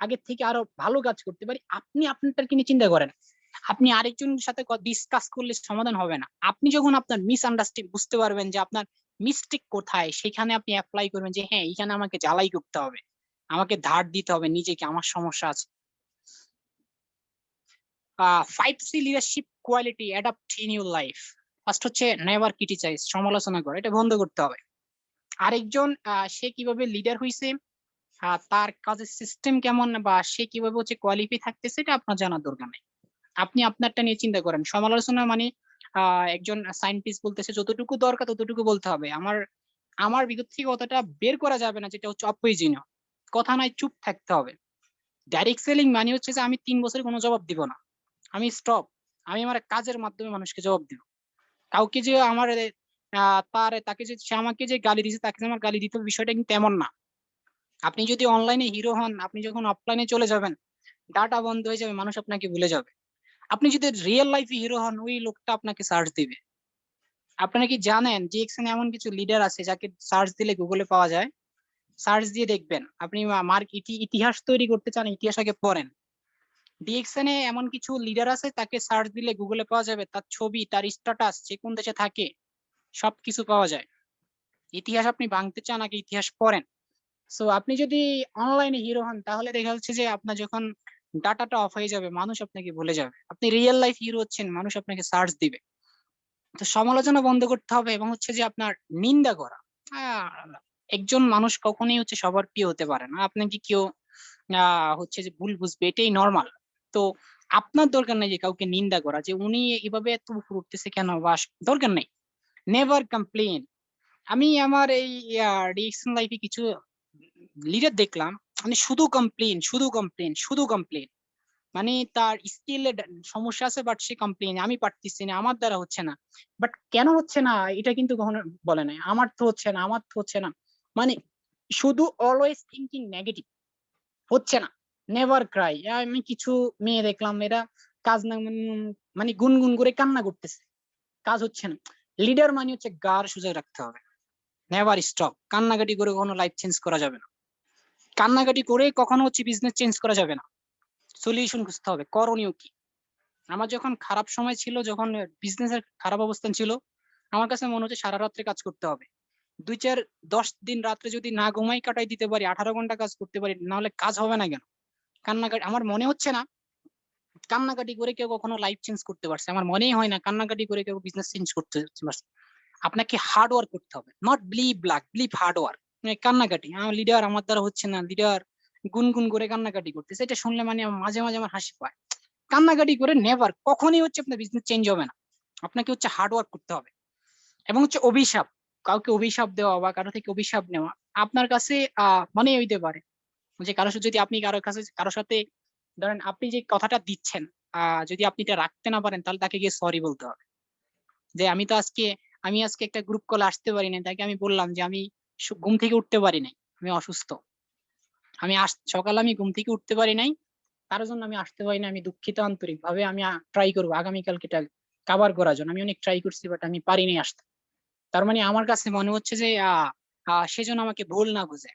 S1: আগের থেকে আরো ভালো কাজ করতে পারি। আপনি আপনারটাকে নিয়ে চিন্তা করেন, আপনি আরেকজনের সাথে ডিসকাস করলে সমাধান হবে না। আপনি যখন আপনার মিসআন্ডারস্ট্যান্ডিং বুঝতে পারবেন যে আপনার মিস্টেক কোথায়, সেখানে আপনি অ্যাপ্লাই করবেন যে হ্যাঁ এখানে আমাকে জ্বালাই করতে হবে, আমাকে ধার দিতে হবে নিজেকে, আমার সমস্যা আছে। 5C leadership quality adapt in your life. First হচ্ছে নেভার ক্রিটিসাইজ, সমালোচনা করা, এটা বন্ধ করতে হবে। আরেকজন সে কিভাবে লিডার হইছে, তার কাজের সিস্টেম কেমন, বা সে কিভাবে হচ্ছে কোয়ালিফাই থাকতেছে, এটা আপনার জানার দরকার নেই। আপনি আপনারটা নিয়ে চিন্তা করেন। সমালোচনা মানে একজন সায়েন্টিস্ট বলতেছে যতটুকু দরকার ততটুকু বলতে হবে, আমার ভিতর থেকে অতটা বের করা যাবে না যেটা হচ্ছে অপ্রয়োজনীয়। কথা নয়, চুপ থাকতে হবে। ডাইরেক্ট সেলিং মানে হচ্ছে যে আমি 3 বছরে কোনো জবাব দিব না, আমি স্টপ, আমি আমার কাজের মাধ্যমে মানুষকে জবাব দিব। কাউকে যে আমার তাকে যে সে আমাকে যে গালি দিয়েছে তাকে যে আমার গালি দিতে হবে, বিষয়টা কিন্তু তেমন না। আপনি যদি অনলাইনে হিরো হন, আপনি যখন অফলাইনে চলে যাবেন, ডাটা বন্ধ হয়ে যাবে, মানুষ আপনাকে ভুলে যাবে। আপনি যদি রিয়েল লাইফে হিরো হন, ওই লোকটা আপনাকে সার্চ দিবে। আপনারা কি জানেন যে এখানে এমন কিছু লিডার আছে যাকে সার্চ দিলে গুগলে পাওয়া যায়? সার্চ দিয়ে দেখবেন। আপনি ইতিহাস তৈরি করতে চান, ইতিহাস আগে পড়েন। ডিএক্সএন এ এমন কিছু লিডার আছে, তাকে সার্চ দিলে গুগলে পাওয়া যাবে, তার ছবি, তার স্ট্যাটাস, সে কোন দেশে থাকে, সবকিছু পাওয়া যায়। ইতিহাস আপনি ভাঙতে চান, আগে ইতিহাস পড়েন। সো আপনি যদি অনলাইনে হিরো হন, তাহলে দেখা যাচ্ছে যে আপনার যখন ডাটাটা অফ হয়ে যাবে, মানুষ আপনাকে ভুলে যাবে। আপনি রিয়েল লাইফ হিরো হচ্ছেন, মানুষ আপনাকে সার্চ দিবে। তো সমালোচনা বন্ধ করতে হবে, এবং হচ্ছে যে আপনার নিন্দা করা। আহ, একজন মানুষ কখনোই হচ্ছে সবার প্রিয় হতে পারে না, আপনাকে কেউ হচ্ছে যে ভুল বুঝবে, এটাই নর্মাল। তো আপনার দরকার নেই যে কাউকে নিন্দা করা, যে উনি এভাবে এত উপরে উঠতেছে কেন, বা দরকার নেই। Never complain. আমি আমার এই ডিএকশন লাইফে কিছু লিডার দেখলাম, মানে শুধু কমপ্লেন, শুধু কমপ্লেন, শুধু কমপ্লেন। মানে তার স্কিল সমস্যা আছে, বাট সে কমপ্লেন, আমি পারতেছি না, আমার দ্বারা হচ্ছে না। বাট কেন হচ্ছে না এটা কিন্তু কখনো বলে নাই, আমার তো হচ্ছে না, আমার তো হচ্ছে না। মানে শুধু অলওয়েজ থিঙ্কিং নেগেটিভ, হচ্ছে না, নেভার ক্রাই। আমি কিছু মেয়ে দেখলাম, এরা কাজ না মানে গুনগুন করে কান্না করতেছে, কাজ হচ্ছে না। লিডার মানে হচ্ছে গার সোজা রাখতে হবে, নেভার স্টপ। কান্নাকাটি করে কখনো লাইফ চেঞ্জ করা যাবে না, কান্নাকাটি করে কখনো হচ্ছে বিজনেস চেঞ্জ করা যাবে না। সলিউশন খুঁজতে হবে, করণীয় কি। আমার যখন খারাপ সময় ছিল, যখন বিজনেসের খারাপ অবস্থান ছিল, আমার কাছে মনে হচ্ছে সারা রাত্রে কাজ করতে হবে। 2-4-10 দিন রাত্রে যদি না ঘুমাই কাটাই দিতে পারি, 18 ঘন্টা কাজ করতে পারি, না হলে কাজ হবে না কেন। কান্নাকাটি, আমার মনে হচ্ছে না কান্নাকাটি করে কেউ কখনো লাইফ চেঞ্জ করতে পারছে, আমার মনেই হয় না কান্নাকাটি করে কেউ বিজনেস চেঞ্জ করতে পারছে। আপনাকে হার্ড ওয়ার্ক করতে হবে, not believe lakh, believe hard work. কান্নাকাটি, আমার লিডার আমার দ্বারা হচ্ছে না, লিডার গুনগুন করে কান্নাকাটি করতেছে, এটা শুনলে মানে মাঝে মাঝে আমার হাসি পায়। কান্নাকাটি করে নেভার, কখনই হচ্ছে আপনার বিজনেস চেঞ্জ হবে না। আপনাকে হচ্ছে হার্ড ওয়ার্ক করতে হবে। এবং হচ্ছে অভিশাপ, কাউকে অভিশাপ দেওয়া বা কারো থেকে অভিশাপ নেওয়া আপনার কাছে মনে হইতে পারে যে কারো সাথে, যদি আপনি কারোর সাথে ধরেন আপনি যে কথাটা দিচ্ছেন, যদি আপনি এটা রাখতে না পারেন, তাহলে তাকে গিয়ে সরি বলতে হবে। যে আমি আজকে একটা গ্রুপ কল আসতে পারি না, তাকে আমি বললাম যে আমি ঘুম থেকে উঠতে পারি নাই, আমি অসুস্থ, সকালে আমি ঘুম থেকে উঠতে পারি নাই, তার জন্য আমি আসতে পারি না, আমি দুঃখিত আন্তরিকভাবে, আমি ট্রাই করবো আগামীকালকে এটা কাভার করার জন্য, আমি অনেক ট্রাই করছি বাট আমি পারিনি আসতে। তার মানে আমার কাছে মনে হচ্ছে যে সেজন্য আমাকে ভুল না বুঝে,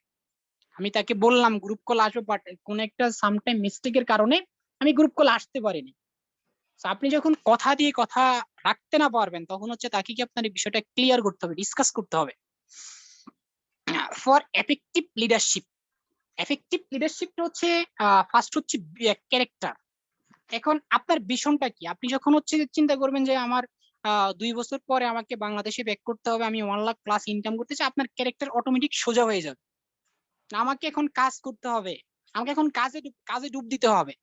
S1: আমি তাকে বললাম গ্রুপ কল আসবে বাট কোন একটা সামটাইম মিস্টেকের কারণে আমি গ্রুপ কল আসতে পারিনি। আপনি যখন কথা দিয়ে কথা রাখতে না পারবেন তখন হচ্ছে তাকে কি আপনার এই বিষয়টা ক্লিয়ার করতে হবে, ডিসকাস করতে হবে। ফর এফেক্টিভ লিডারশিপ, এফেক্টিভ লিডারশিপটা হচ্ছে ফার্স্ট হচ্ছে ক্যারেক্টার। এখন আপনার ভিশনটা কি? আপনি যখন হচ্ছে চিন্তা করবেন যে আমার 2 বছর পরে আমাকে বাংলাদেশে ব্যাক করতে হবে, আমি 1 লাখ প্লাস ইনকাম করতে চাই, আপনার ক্যারেক্টার অটোমেটিক সোজা হয়ে যাবে। আমাকে এখন কাজ করতে হবে, আমাকে এখন কাজে ডুব দিতে হবে,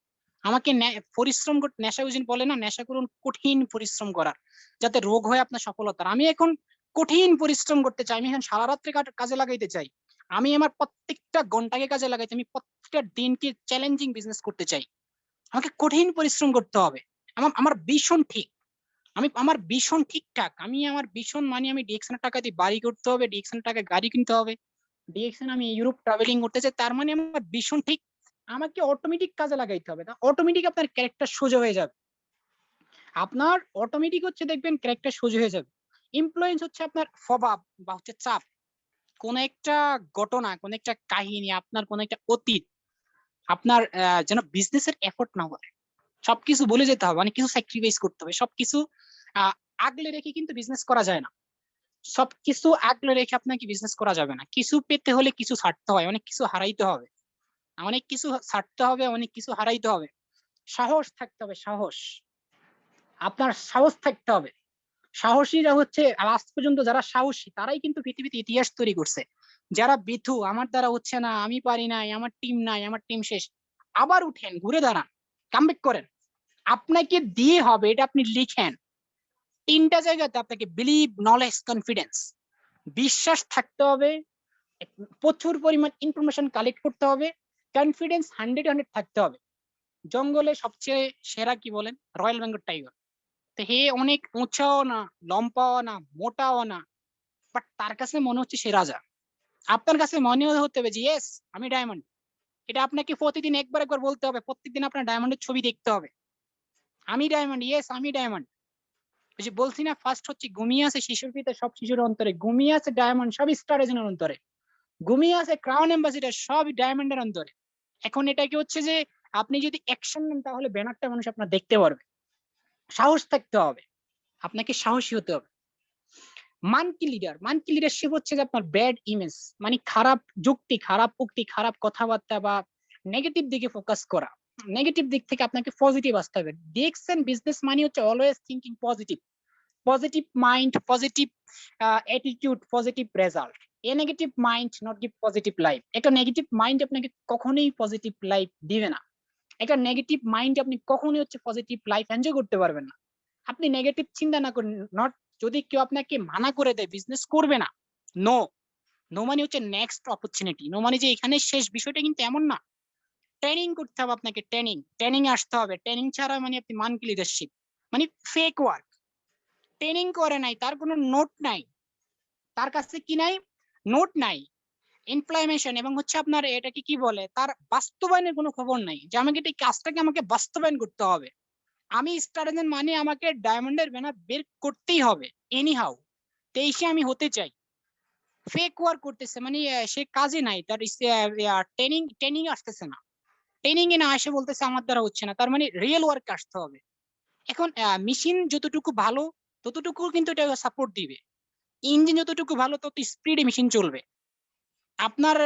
S1: আমাকে পরিশ্রম করতে, নেশাউজিন বলে না, নেশা করুন কঠিন পরিশ্রম করার, যাতে রোগ হয় আপনার সফলতার। আমি এখন কঠিন পরিশ্রম করতে চাই, আমি এখন সারা রাত্রে কাজে লাগাইতে চাই, আমি আমার প্রত্যেকটা ঘন্টাকে কাজে লাগাইতে, আমি প্রত্যেকটা দিনকে চ্যালেঞ্জিং বিজনেস করতে চাই, আমাকে কঠিন পরিশ্রম করতে হবে। আমার ভীষণ ঠিক, আমার ভীষণ ঠিকঠাক, আমি আমার ভীষণ মানে আমি ডিএক্সএন টাকা দিয়ে বাড়ি করতে হবে, ডিএক্সএন টাকা গাড়ি কিনতে হবে, ডিএক্সএন আমি ইউরোপ ট্রাভেলিং করতে চাই, তার মানে আমার ভীষণ ঠিক, আমাকে অটোমেটিক কাজে লাগাইতে হবে, না অটোমেটিক আপনার ক্যারেক্টার সোজা হয়ে যাবে, আপনার অটোমেটিক হচ্ছে দেখবেন ক্যারেক্টার সোজা হয়ে যাবে। ইনফ্লুয়েন্স হচ্ছে আপনার স্বভাব বা হচ্ছে চাপ, কোন একটা ঘটনা, কোন একটা কাহিনী, আপনার কোন একটা অতীত আপনার যেন বিজনেসের এফোর্ট না হয়, সবকিছু বলে যেতে হবে, অনেক কিছু স্যাক্রিফাইস করতে হবে, সবকিছু আগলে রেখে কিন্তু বিজনেস করা যায় না, সবকিছু আগলে রেখে আপনাকে বিজনেস করা যাবে না, কিছু পেতে হলে কিছু ছাড়তে হয়, অনেক কিছু হারাইতে হবে, অনেক কিছু ছাড়তে হবে, অনেক কিছু হারাইতে হবে, সাহস থাকতে হবে, সাহস, আপনার সাহস থাকতে হবে। সাহসীরা হচ্ছে আজ পর্যন্ত যারা সাহসী তারাই কিন্তু পৃথিবীতে ইতিহাস তৈরি করছে, যারা বিথু আমার দ্বারা হচ্ছে না, আমি পারি নাই, আমার টিম নাই, আমার টিম শেষ, আবার উঠেন, ঘুরে দাঁড়ান, কামব্যাক করেন, আপনাকে দিয়ে হবে, এটা আপনি লিখেন 3টা জায়গাতে, আপনাকে বিলিভ, নলেজ, কনফিডেন্স, বিশ্বাস থাকতে হবে, প্রচুর পরিমাণ ইনফরমেশন কালেক্ট করতে হবে, কনফিডেন্স 100 থাকতে হবে। জঙ্গলে সবচেয়ে সেরা কি বলেন? Royal Bengal tiger. তো হে অনেক উঁচাও না, লম্বাও না, মোটাও না, বাট তার কাছে মনে হচ্ছে সে রাজা। আপনার কাছে মনে হতে হবে যে ইয়েস আমি ডায়মন্ড, এটা আপনাকে প্রতিদিন একবার একবার বলতে হবে, প্রত্যেকদিন আপনার ডায়মন্ডের ছবি দেখতে হবে, আমি ডায়মন্ড, ইয়েস আমি ডায়মন্ড। ওই যে বলছি না, ফার্স্ট হচ্ছে ঘুমিয়ে আছে শিশুর পিতা সব শিশুর অন্তরে, ঘুমিয়ে আছে ডায়মন্ড সব স্টার এজেন্টের অন্তরে, ঘুমিয়ে আছে ক্রাউন এম্বাসিডার সব ডায়মন্ডের অন্তরে। এখন এটা কি হচ্ছে যে আপনি যদি অ্যাকশন নেন তাহলে ব্যানারটা মানুষ আপনার দেখতে পারবে, সাহস থাকতে হবে, আপনাকে সাহসী হতে হবে। মানকি লিডার, মানকি লিডারশিপ হচ্ছে যে আপনার ব্যাড ইমেজ, মানে খারাপ যুক্তি, খারাপ উক্তি, খারাপ কথাবার্তা বা নেগেটিভ দিকে ফোকাস করা, নেগেটিভ দিক থেকে আপনাকে পজিটিভ আসতে হবে। ডিএক্সএন বিজনেস মানে হচ্ছে always thinking positive, positive mind, positive attitude, positive result. A negative mind not give positive life, একটা নেগেটিভ মাইন্ড আপনাকে কখনোই পজিটিভ লাইফ দিবে না, একটা নেগেটিভ মাইন্ড আপনি কখনোই হচ্ছে পজিটিভ লাইফ এনজয় করতে পারবেন না। আপনি নেগেটিভ চিন্তা না করেন, নট যদি কেউ আপনাকে মানা করে দেয় বিজনেস করবে না, নো, নো মানে হচ্ছে নেক্সট অপরচুনিটি, নো মানে যে এখানে শেষ, বিষয়টা কিন্তু এমন না। ট্রেনিং করতে হবে আপনাকে, ট্রেনিং, ট্রেনিং আসতে হবে, ট্রেনিং ছাড়া মানে আপনি মানকি লিডারশিপ মানে ফেক ওয়ার্ক, ট্রেনিং করে নাই, তার কোনো নোট নাই, তার কাছে কি নাই, নোট নাই, ইমপ্লিমেন্টেশন এবং হচ্ছে আপনার এটাকে কি বলে, তার বাস্তবায়নের কোনো খবর নাই, যে আমাকে এই কাজটাকে আমাকে বাস্তবায়ন করতে হবে, আমি স্টার এজেন্ট মানে আমাকে ডায়মন্ডের ব্যানার বের করতেই হবে এনি হাউ, 23 আমি হতে চাই, ফেক ওয়ার্ক করতেছে মানে সে কাজে নাই, তার ট্রেনিং ট্রেনিং আসতেছে না, ট্রেনিং এ না আসে বলতেছে আমার দ্বারা হচ্ছে না, তার মানে রিয়েল ওয়ার্ক আসতে হবে। এখন মেশিন যতটুকু ভালো ততটুকু কিন্তু এটা সাপোর্ট দিবে, ইঞ্জিন যতটুকু ভালো তত স্পিডে মেশিন চলবে। আপনার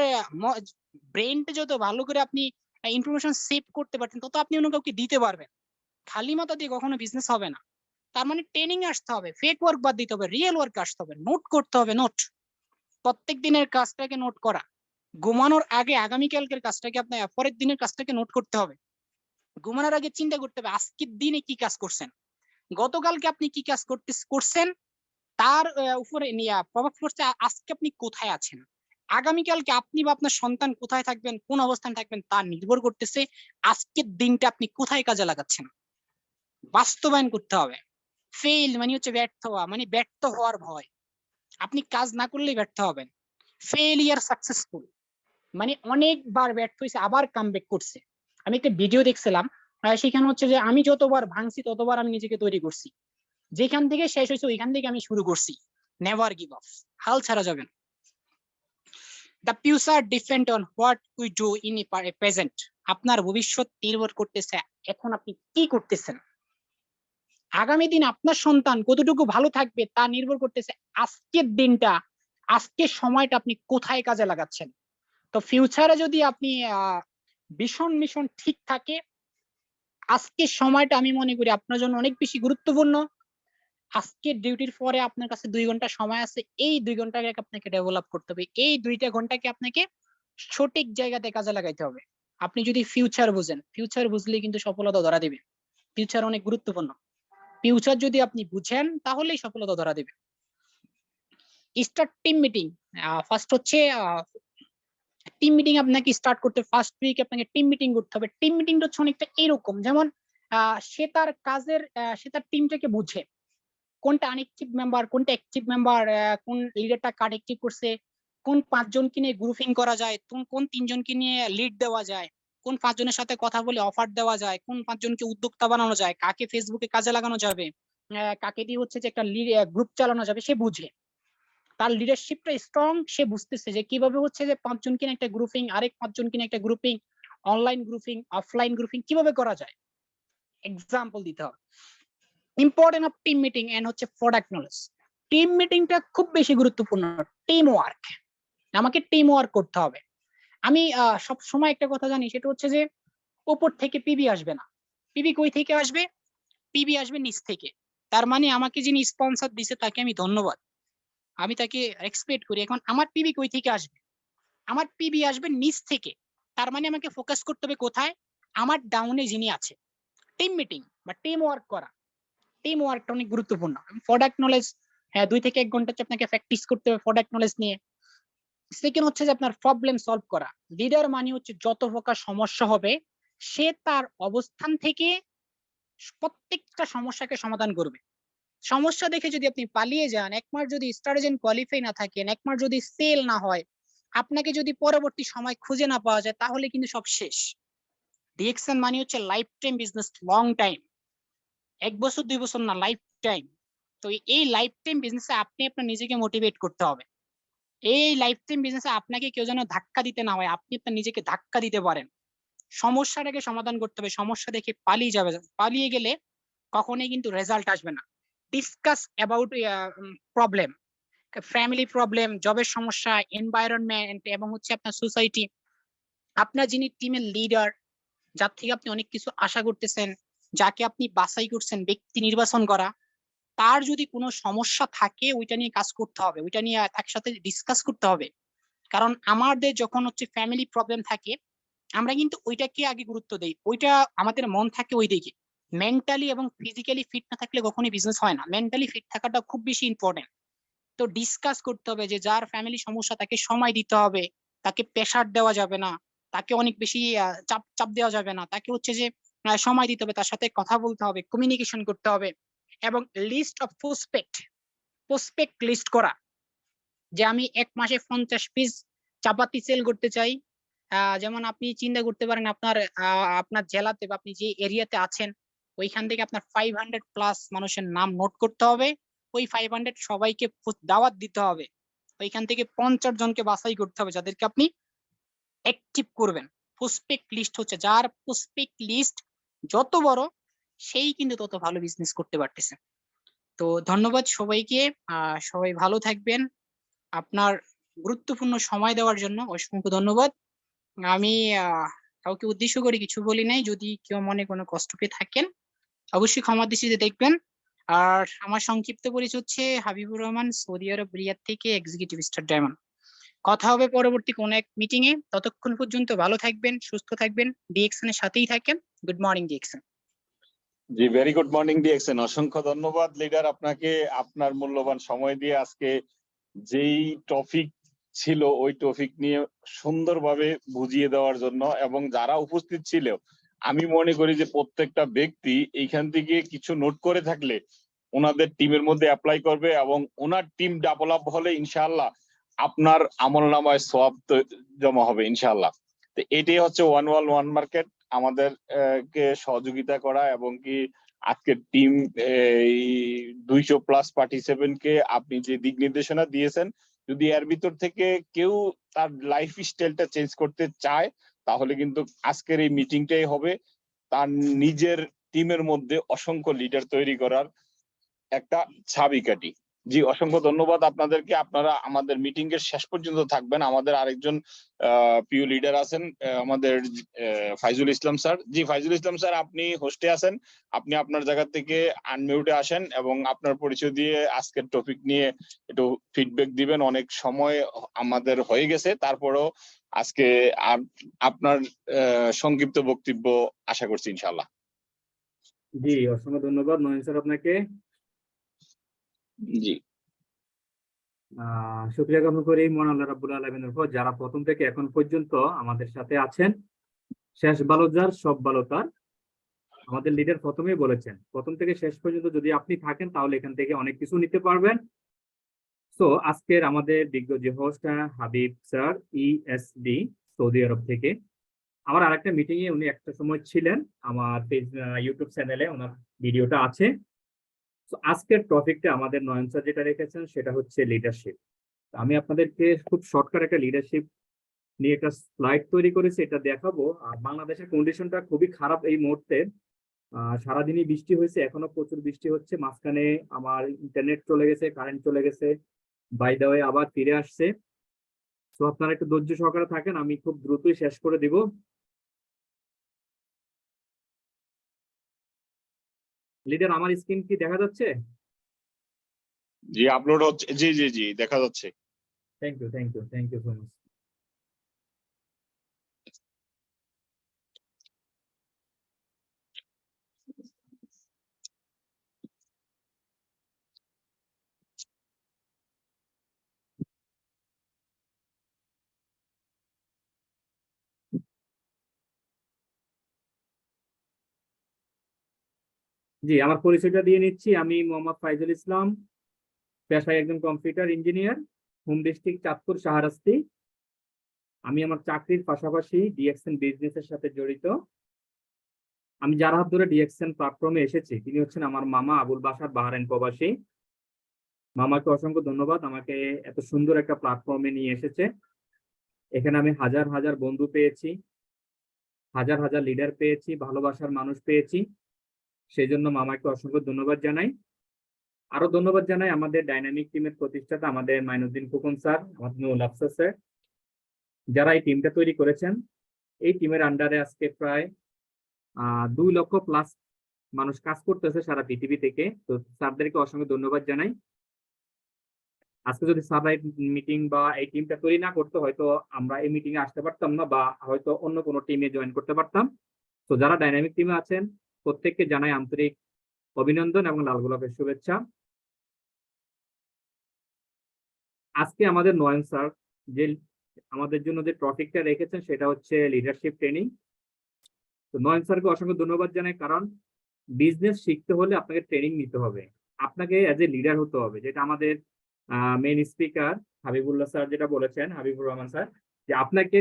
S1: ব্রেনটা যত ভালো করে আপনি ইনফরমেশন সেভ করতে পারছেন তত আপনি অন্য কাউকে দিতে পারবেন, খালি মাথা দিয়ে কখনো বিজনেস হবে না। তার মানে ট্রেনিং আসতে হবে, ফেক ওয়ার্ক বাদ দিতে হবে, রিয়েল ওয়ার্ক আসতে হবে, নোট করতে হবে, নোট, প্রত্যেক দিনের কাজটাকে নোট করা, ঘুমানোর আগে আগামীকালকের কাজটাকে আপনার পরের দিনের কাজটাকে নোট করতে হবে, ঘুমানোর আগে চিন্তা করতে হবে আজকের দিনে কি কাজ করছেন, গতকালকে আপনি কি কাজ করছেন, তার উপরে প্রভাব পড়ছে আজকে আপনি কোথায় আছেন, আগামীকালকে আপনি বা আপনার সন্তান কোথায় থাকবেন, কোন অবস্থানে থাকবেন, তা নির্ভর করতেছে আজকের দিনটা আপনি কোথায় কাজে লাগাচ্ছেন, বাস্তবায়ন করতে হবে, ফেইল মানে হচ্ছে ব্যর্থ হওয়া, মানে ব্যর্থ হওয়ার ভয়। আপনি কাজ না করলেই ব্যর্থ হবেন। ফেইলিয়ার সাকসেসফুল মানে অনেকবার ব্যর্থ হইছে আবার কামব্যাক করছে। আমি একটা ভিডিও দেখছিলাম, সেখানে হচ্ছে যে আমি যতবার ভাঙছি ততবার আমি নিজেকে তৈরি করছি। যেখান থেকে শেষ হয়েছে ওইখান থেকে আমি শুরু করছি। নেভার গিভ আপ, হাল ছাড়া যাবে না। The future depend on what we do in present. আপনার ভবিষ্যৎ নির্ভর করতেছে এখন আপনি কি করতেছেন। আগামী দিন আপনার সন্তান কতটুকু ভালো থাকবে তা নির্ভর করতেছে আজকের দিনটা, আজকের সময়টা আপনি কোথায় কাজে লাগাচ্ছেন। তো ফিউচারে যদি আপনি ভীষণ মিশন ঠিক থাকে, আজকের সময়টা আমি মনে করি আপনার জন্য অনেক বেশি গুরুত্বপূর্ণ। আজকের ডিউটির পরে আপনার কাছে 2 ঘন্টা সময় আছে। এই 2 ঘন্টাকে আপনাকে ডেভেলপ করতে হবে। এই 2টা ঘন্টাকে আপনাকে সঠিক জায়গাতে কাজে লাগাইতে হবে। আপনি যদি ফিউচার বুঝেন, ফিউচার বুঝলে কিন্তু সফলতা ধরা দিবে। ফিউচার অনেক গুরুত্বপূর্ণ। ফিউচার যদি আপনি বুঝেন তাহলেই সফলতা ধরা দিবে। Start team meeting. ফার্স্ট হচ্ছে টিম মিটিং আপনাকে স্টার্ট করতে ফার্স্ট উইক আপনাকে টিম মিটিং করতে হবে। টিম মিটিংটা হচ্ছে অনেকটা এরকম, যেমন সে তার কাজের সে তার টিমটাকে বুঝে। কোনটা আনএক্টিভ মেম্বার, কোনটা অ্যাক্টিভ মেম্বার, কোন লিডারটা কার্ড অ্যাক্টিভ করছে, কোন 5 জনকে নিয়ে গ্রুপিং করা যায়, কোন 3 জনকে নিয়ে লিড দেওয়া যায়, কোন 5 জনের সাথে কথা বলে অফার দেওয়া যায়, কোন 5 জনকে উদ্যোক্তা বানানো যায়, কাকে ফেসবুকে কাজে লাগানো যাবে, কাকে দিয়ে হচ্ছে যে একটা গ্রুপ চালানো যাবে, সে বুঝে। তার লিডারশিপটা স্ট্রং, সে বুঝতেছে যে কিভাবে হচ্ছে যে 5 জন কিনে একটা গ্রুপিং, আরেক 5 জন কিনে একটা grouping, online grouping, offline grouping কিভাবে করা যায়, এক্সাম্পল দিতে হবে। Important of team meeting and হচ্ছে প্রোডাক্ট নলেজ। টিম মিটিংটা খুব বেশি গুরুত্বপূর্ণ। টিম ওয়ার্ক, আমাকে টিম ওয়ার্ক করতে হবে। আমি সব সময় একটা কথা জানি, সেটা হচ্ছে যে উপর থেকে পিবি আসবে না। পিবি কই থেকে আসবে? পিবি আসবে নিচ থেকে। তার মানে আমাকে যিনি স্পন্সর দিছে তাকে আমি ধন্যবাদ, আমি তাকে রেসপেক্ট করি। এখন আমার পিবি কই থেকে আসবে? আমার পিবি আসবে নিচ থেকে। তার মানে আমাকে ফোকাস করতে হবে কোথায়? আমার ডাউনে যিনি আছে। টিম মিটিং বা টিম ওয়ার্ক করা, টিম ওয়ার্কটা অনেক গুরুত্বপূর্ণ। প্রোডাক্ট নলেজ, হ্যাঁ 2 থেকে 1 ঘন্টা আপনাকে প্র্যাকটিস করতে হবে প্রোডাক্ট নলেজ নিয়ে। সেকেন্ড হচ্ছে যে আপনার প্রবলেম সলভ করা। লিডার মানে হচ্ছে যত প্রকার সমস্যা হবে সে তার অবস্থান থেকে প্রত্যেকটা সমস্যাকে সমাধান করবে। সমস্যা দেখে যদি আপনি পালিয়ে যান, 1 মাস যদি স্ট্র্যাটেজি কোয়ালিফাই না থাকেন, 1 মাস যদি সেল না হয়, আপনাকে যদি পরবর্তী সময় খুঁজে না পাওয়া যায়, তাহলে কিন্তু সব শেষ। ডিএক্সএন মানে হচ্ছে life time business, long time. 1 বছর 2 বছর না, লাইফ টাইম। তো এই লাইফ টাইম বিজনেসে আপনি আপনার নিজেকে মোটিভেট করতে হবে। এই লাইফ টাইম বিজনেসে আপনাকে কেউ যেন ধাক্কা দিতে না হয়, আপনি আপনার নিজেকে ধাক্কা দিতে পারেন। সমস্যাটাকে সমাধান করতে হবে। সমস্যা দেখে পালিয়ে যাবে, পালিয়ে গেলে কখনোই কিন্তু রেজাল্ট আসবে না। Discuss about problem, family problem, জবের সমস্যা, এনভায়রনমেন্ট এবং হচ্ছে আপনার সোসাইটি। আপনার যিনি টিমের লিডার, যার থেকে আপনি অনেক কিছু আশা করতেছেন, যাকে আপনি বাছাই করছেন ব্যক্তি নির্বাচন করা, তার যদি কোনো সমস্যা থাকে ওইটা নিয়ে কাজ করতে হবে, ওইটা নিয়ে তার সাথে ডিসকাস করতে হবে। কারণ আমাদের যখন হচ্ছে ফ্যামিলি প্রবলেম থাকে, আমরা কিন্তু ওইটাকে আগে গুরুত্ব দেই, ওইটা আমাদের মন থাকে ওই দিকে। মেন্টালি এবং ফিজিক্যালি ফিট না থাকলে কখনোই বিজনেস হয় না। মেন্টালি ফিট থাকাটা খুব বেশি ইম্পর্টেন্ট। তো ডিসকাস করতে হবে যে যার ফ্যামিলি সমস্যা তাকে সময় দিতে হবে, তাকে প্রেশার দেওয়া যাবে না, তাকে অনেক বেশি চাপ চাপ দেওয়া যাবে না, তাকে হচ্ছে যে সময় দিতে হবে, তার সাথে কথা বলতে হবে, কমিউনিকেশন করতে হবে। এবং list of prospect, prospect list করা, যে আমি 1 মাসে 50 পিস চাপাতি সেল করতে চাই। যেমন আপনি চিন্তা করতে পারেন আপনার আপনার জেলাতে বা আপনি যে এরিয়াতে আছেন ওইখান থেকে আপনার 500 প্লাস মানুষের নাম নোট করতে হবে। ওই 500 সবাইকে দাওয়াত দিতে হবে। ওইখান থেকে 50 জনকে বাছাই করতে হবে যাদেরকে আপনি অ্যাক্টিভ করবেন। প্রসপেক্ট লিস্ট হচ্ছে, যার প্রসপেক্ট লিস্ট যত বড় সেই কিন্তু তত ভালো বিজনেস করতে পারতেছে। তো ধন্যবাদ সবাইকে। সবাই ভালো থাকবেন। আপনার গুরুত্বপূর্ণ সময় দেওয়ার জন্য অসংখ্য ধন্যবাদ। আমি কাউকে উদ্দেশ্য করে কিছু বলি নাই। যদি কেউ মনে কোনো কষ্ট পেয়ে থাকেন অবশ্যই ক্ষমার দৃষ্টিতে দেখবেন। আর আমার সংক্ষিপ্ত পরিচয় হচ্ছে হাবিবুর রহমান, সৌদি আরব রিয়াদ থেকে এক্সিকিউটিভ স্টার ডায়মন্ড। কথা হবে পরবর্তী কোনো এক মিটিং এ। ততক্ষণ পর্যন্ত ভালো থাকবেন, সুস্থ থাকবেন, ডিএক্সএন এর সাথেই থাকেন। Good morning DXN.
S2: জি, ভেরি গুড মর্নিং ডিএক্সএন। অসংখ্য ধন্যবাদ লিডার আপনাকে, আপনার মূল্যবান সময় দিয়ে আজকে যেই টপিক ছিল ওই টপিক নিয়ে সুন্দরভাবে বুঝিয়ে দেওয়ার জন্য। এবং যারা উপস্থিত ছিল, আমি মনে করি যে প্রত্যেকটা ব্যক্তি এইখান থেকে কিছু নোট করে থাকলে ওনাদের টিমের মধ্যে অ্যাপ্লাই করবে এবং ওনার টিম ডেভেলপ হলে ইনশাআল্লাহ আপনার আমলনামায় সওয়াব জমা হবে ইনশাআল্লাহ। তো এটাই হচ্ছে ওয়ান ওয়ার্ল্ড ওয়ান মার্কেট আমাদের কে সহযোগিতা করা, এবং কি আজকের টিম 200+ পার্টিসিপেন্ট কে আপনি যে দিক নির্দেশনা দিয়েছেন, যদি এর ভিতর থেকে কেউ তার লাইফ স্টাইলটা চেঞ্জ করতে চায় তাহলে কিন্তু আজকের এই মিটিংটাই হবে তার নিজের টিমের মধ্যে অসংখ্য লিডার তৈরি করার একটা চাবিকাঠি। জি, অসংখ্য ধন্যবাদ আপনাদেরকে। আপনারা আমাদের মিটিং এর শেষ পর্যন্ত থাকবেন। আমাদের আরেকজন প্রিয় লিডার আছেন, আমাদের ফাইজুল ইসলাম স্যার। জি, ফাইজুল ইসলাম স্যার, আপনি হোস্টে আছেন, আপনি আপনার জায়গা থেকে আনমিউটে আসেন এবং আপনার পরিচয় দিয়ে আজকের টপিক নিয়ে একটু ফিডব্যাক দিবেন। অনেক সময় আমাদের হয়ে গেছে, তারপরেও আজকে আপনার সংক্ষিপ্ত বক্তব্য আশা করছি ইনশাআল্লাহ।
S3: জি, অসংখ্য ধন্যবাদ নয়ন স্যার আপনাকে।
S2: জি,
S3: শুকরিয়া জ্ঞাপন করি মহান আল্লাহ রাব্বুল আলামিনের উপর, যারা প্রথম থেকে এখন পর্যন্ত আমাদের সাথে আছেন। শেষ ভালো যার সব ভালো তার, আমাদের লিডার প্রথমেই বলেছেন, প্রথম থেকে শেষ পর্যন্ত যদি আপনি থাকেন তাহলে এখান থেকে অনেক কিছু নিতে পারবেন। তো আজকের আমাদের বিজ্ঞ যে হোস্ট হাবিব স্যার, ESD সৌদি আরব থেকে। আমার আরেকটা মিটিং এ উনি একটা সময় ছিলেন, আমার ইউটিউব চ্যানেলে ওনার ভিডিওটা আছে। তো আজকের টপিকটা আমাদের নয়ন স্যার যেটা রেখেছেন সেটা হচ্ছে লিডারশিপ। আমি আপনাদেরকে খুব শর্টকাট একটা লিডারশিপ নিয়ে একটা স্লাইড তৈরি করেছি, এটা দেখাবো। আর বাংলাদেশের কন্ডিশনটা খুবই খারাপ এই মুহূর্তে। সারাদিনই বৃষ্টি হয়েছে, এখনো প্রচুর বৃষ্টি হচ্ছে। মাঝখানে আমার ইন্টারনেট চলে গেছে, কারেন্ট চলে গেছে, বাই দ্য ওয়ে আবার ফিরে আসছে। তো আপনারা একটু ধৈর্য সহকারে থাকেন, আমি খুব দ্রুতই শেষ করে দিব। লিডার, আমার স্ক্রিন কি দেখা যাচ্ছে?
S2: জি, আপলোড হচ্ছে। জি জি জি, দেখা যাচ্ছে।
S3: Thank you, thank you, thank you so much. জি, আমার পরিচয়টা দিয়ে নিচ্ছি। আমি মোহাম্মদ ফাইজুল ইসলাম, পেশায় একজন computer engineer, home district Chandpur Shahrasti. আমি আমার চাকরির পাশাপাশি ডিএক্সএন বিজনেসের সাথে জড়িত। আমি যার হাত ধরে ডিএক্সএন প্ল্যাটফর্মে এসেছি তিনি হচ্ছেন আমার মামা আবুল বাসার, বাহরাইন প্রবাসী। মামাকে অসংখ্য ধন্যবাদ, আমাকে এত সুন্দর একটা প্ল্যাটফর্মে নিয়ে এসেছে। এখানে আমি হাজার হাজার বন্ধু পেয়েছি, হাজার হাজার লিডার পেয়েছি, ভালোবাসার মানুষ পেয়েছি। সেই জন্য মামাকে অসংখ্য ধন্যবাদ জানাই। আরো ধন্যবাদ জানাই আমাদের ডাইনামিক টিমের প্রতিষ্ঠাতা আমাদের মাইনুদ্দিন খোকন স্যার, আমাদের নুরুল আফসার স্যার, যারা এই টিমটা তৈরি করেছেন। এই টিমের আন্ডারে আজকে প্রায় 2 লক্ষ প্লাস মানুষ কাজ করতেছে সারা পৃথিবী থেকে। তো স্যারদেরকে অসংখ্য ধন্যবাদ জানাই। আজকে যদি স্যাররা মিটিং বা এই টিমটা তৈরি না করতো, হয়তো আমরা এই মিটিং এ আসতে পারতাম না, বা হয়তো অন্য কোনো টিমে জয়েন করতে পারতাম। তো যারা ডাইনামিক টিমে আছেন প্রত্যেককে জানাই আন্তরিক অভিনন্দন এবং লাল গোলাপের শুভেচ্ছা। আজকে আমাদের নয়ন স্যার যে আমাদের জন্য যে টপিকটা রেখেছেন সেটা হচ্ছে লিডারশিপ ট্রেনিং। তো নয়ন স্যারকে অসংখ্য ধন্যবাদ জানাই, কারণ বিজনেস শিখতে হলে আপনাকে ট্রেনিং নিতে হবে, আপনাকে অ্যাজ এ লিডার হতে হবে। যেটা আমাদের মেইন স্পিকার হাবিবুল্লাহ স্যার যেটা বলেছেন, হাবিবুর রহমান স্যার, যে আপনাকে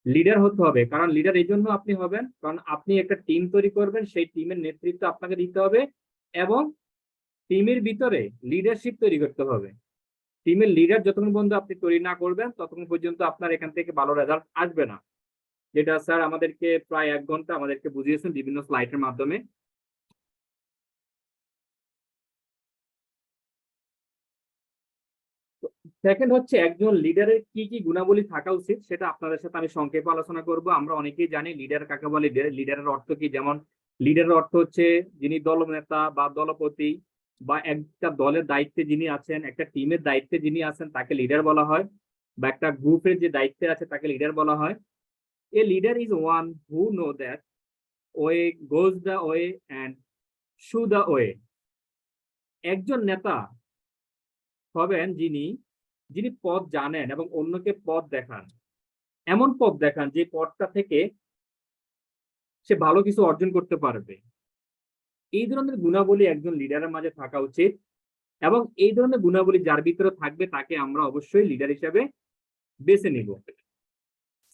S3: লিডার হতে হবে। কারণ লিডার এই জন্য আপনি হবেন কারণ আপনি একটা টিম তৈরি করবেন, সেই টিমের নেতৃত্ব আপনাকে দিতে হবে এবং টিমের ভিতরে লিডারশিপ তৈরি করতে হবে। টিমের লিডার যতক্ষণ পর্যন্ত আপনি তৈরি না করবেন ততক্ষণ পর্যন্ত আপনার এখান থেকে ভালো রেজাল্ট আসবে না। যেটা স্যার আমাদেরকে প্রায় 1 ঘন্টা আমাদেরকে বুঝিয়েছেন বিভিন্ন স্লাইডের মাধ্যমে। সেকেন্ড হচ্ছে একজন লিডারের কি কি গুণাবলী থাকা উচিত, সেটা আপনাদের সাথে আমি সংক্ষেপে আলোচনা করব। আমরা অনেকেই জানি লিডার কাকে বলে, লিডারের অর্থ কি। যেমন লিডারের অর্থ হচ্ছে যিনি দলনেতা বা দলপতি বা একটা দলের দায়িত্বে যিনি আছেন, একটা টিমের দায়িত্বে যিনি আছেন তাকে লিডার বলা হয়, বা একটা গ্রুপের যে দায়িত্বে আছে তাকে লিডার বলা হয়। A leader is one who know that way goes the way and shoe the way. একজন নেতা হবেন যিনি যিনি পথ জানেন এবং অন্যকে পথ দেখান, এমন পথ দেখান যে পথটা থেকে সে ভালো কিছু অর্জন করতে পারবে। এই ধরনের গুণাবলী একজন লিডারের মাঝে থাকা উচিত, এবং এই ধরনের গুণাবলী যার ভিতরে থাকবে তাকে আমরা অবশ্যই লিডার হিসেবে বেছে নিব।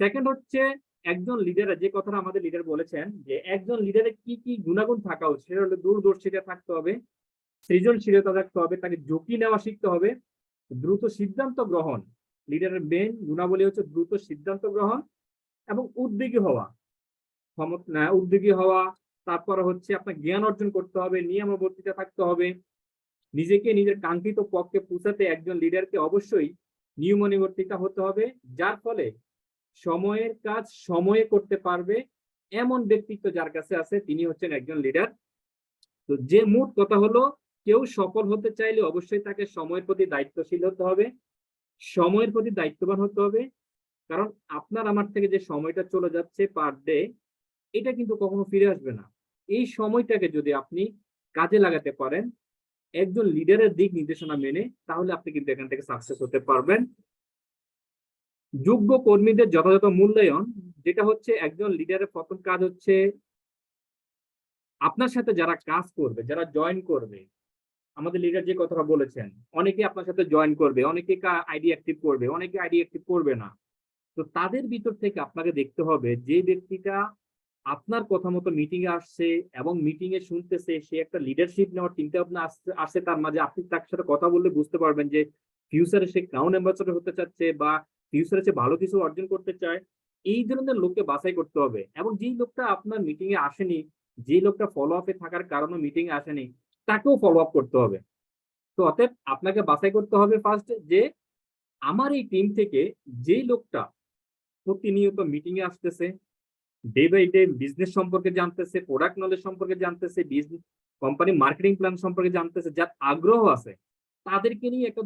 S3: সেকেন্ড হচ্ছে, একজন লিডারের যে কথাটা আমাদের লিডার বলেছেন যে একজন লিডারের কি কি গুণাগুণ থাকা উচিত, সেটা হলো দূরদর্শিতা থাকতে হবে, সৃজনশীলতা থাকতে হবে, তাকে ঝুঁকি নেওয়া শিখতে হবে, দ্রুত সিদ্ধান্ত গ্রহণ। লিডারের মেন গুণাবলী হচ্ছে দ্রুত সিদ্ধান্ত গ্রহণ এবং উদ্যোগী হওয়া। তারপর হচ্ছে আপনার জ্ঞান অর্জন করতে হবে, নিয়মাবর্তিতা থাকতে হবে, নিজেকে নিজের কাঙ্ক্ষিত পক্ষে পৌঁছাতে একজন লিডারকে অবশ্যই নিয়মানুবর্তিতা হতে হবে, যার ফলে সময়ের কাজ সময়ে করতে পারবে এমন ব্যক্তিত্ব যার কাছে আছে তিনি হচ্ছেন একজন লিডার। তো যে মোট কথা হলো, কেউ সফল হতে চাইলে অবশ্যই তাকে সময়ের প্রতি দায়িত্বশীল হতে হবে, সময়ের প্রতি দায়িত্ববান হতে হবে। কারণ আপনার আমার থেকে যে সময়টা চলে যাচ্ছে পার ডে, এটা কিন্তু কখনো ফিরে আসবে না। এই সময়টাকে যদি আপনি কাজে লাগাতে পারেন একজন লিডারের দিক নির্দেশনা মেনে, তাহলে আপনি কিন্তু এখান থেকে সাকসেস হতে পারবেন। যোগ্য কর্মীদের যথাযথ মূল্যায়ন, যেটা হচ্ছে একজন লিডারের প্রথম কাজ হচ্ছে আপনার সাথে যারা কাজ করবে, যারা জয়েন করবে, আমাদের লিডার যে কথাটা বলেছেন, অনেকে আপনার সাথে জয়েন করবে, অনেকে আইডি অ্যাক্টিভ করবে, অনেকে আইডি অ্যাক্টিভ করবে না। তো তাদের ভিতর থেকে আপনাকে দেখতে হবে যে ব্যক্তিটা আপনার কথা মতো মিটিং এ আসছে এবং মিটিং এ শুনতেছে, সে একটা লিডারশিপ নেওয়ার চিন্তা ভাবনা আসছে তার মাঝে, আপনি তার সাথে কথা বললে বুঝতে পারবেন যে ফিউচারে সে ক্রাউন অ্যাম্বাসেডর হতে চাচ্ছে বা ফিউচারে সে ভালো কিছু অর্জন করতে চায়। এই ধরনের লোককে বাছাই করতে হবে, এবং যেই লোকটা আপনার মিটিং এ আসেনি, যে লোকটা ফলো আপে থাকার কারণে মিটিং এ আসেনি, তাকেও ফলো আপ করতে হবে। তো অতএব আপনাকে বাছাই করতে হবে ফার্স্ট যে আমার এই টিম থেকে যেই লোকটা প্রতিনিয়ত মিটিং এ আসতেছে, ডে বাই ডে বিজনেস সম্পর্কে জানতেছে, প্রোডাক্ট নলেজ সম্পর্কে জানতেছে, বিজনেস কোম্পানি মার্কেটিং প্ল্যান সম্পর্কে জানতেছে, যার আগ্রহ আছে, তাদেরকে নিয়ে একটা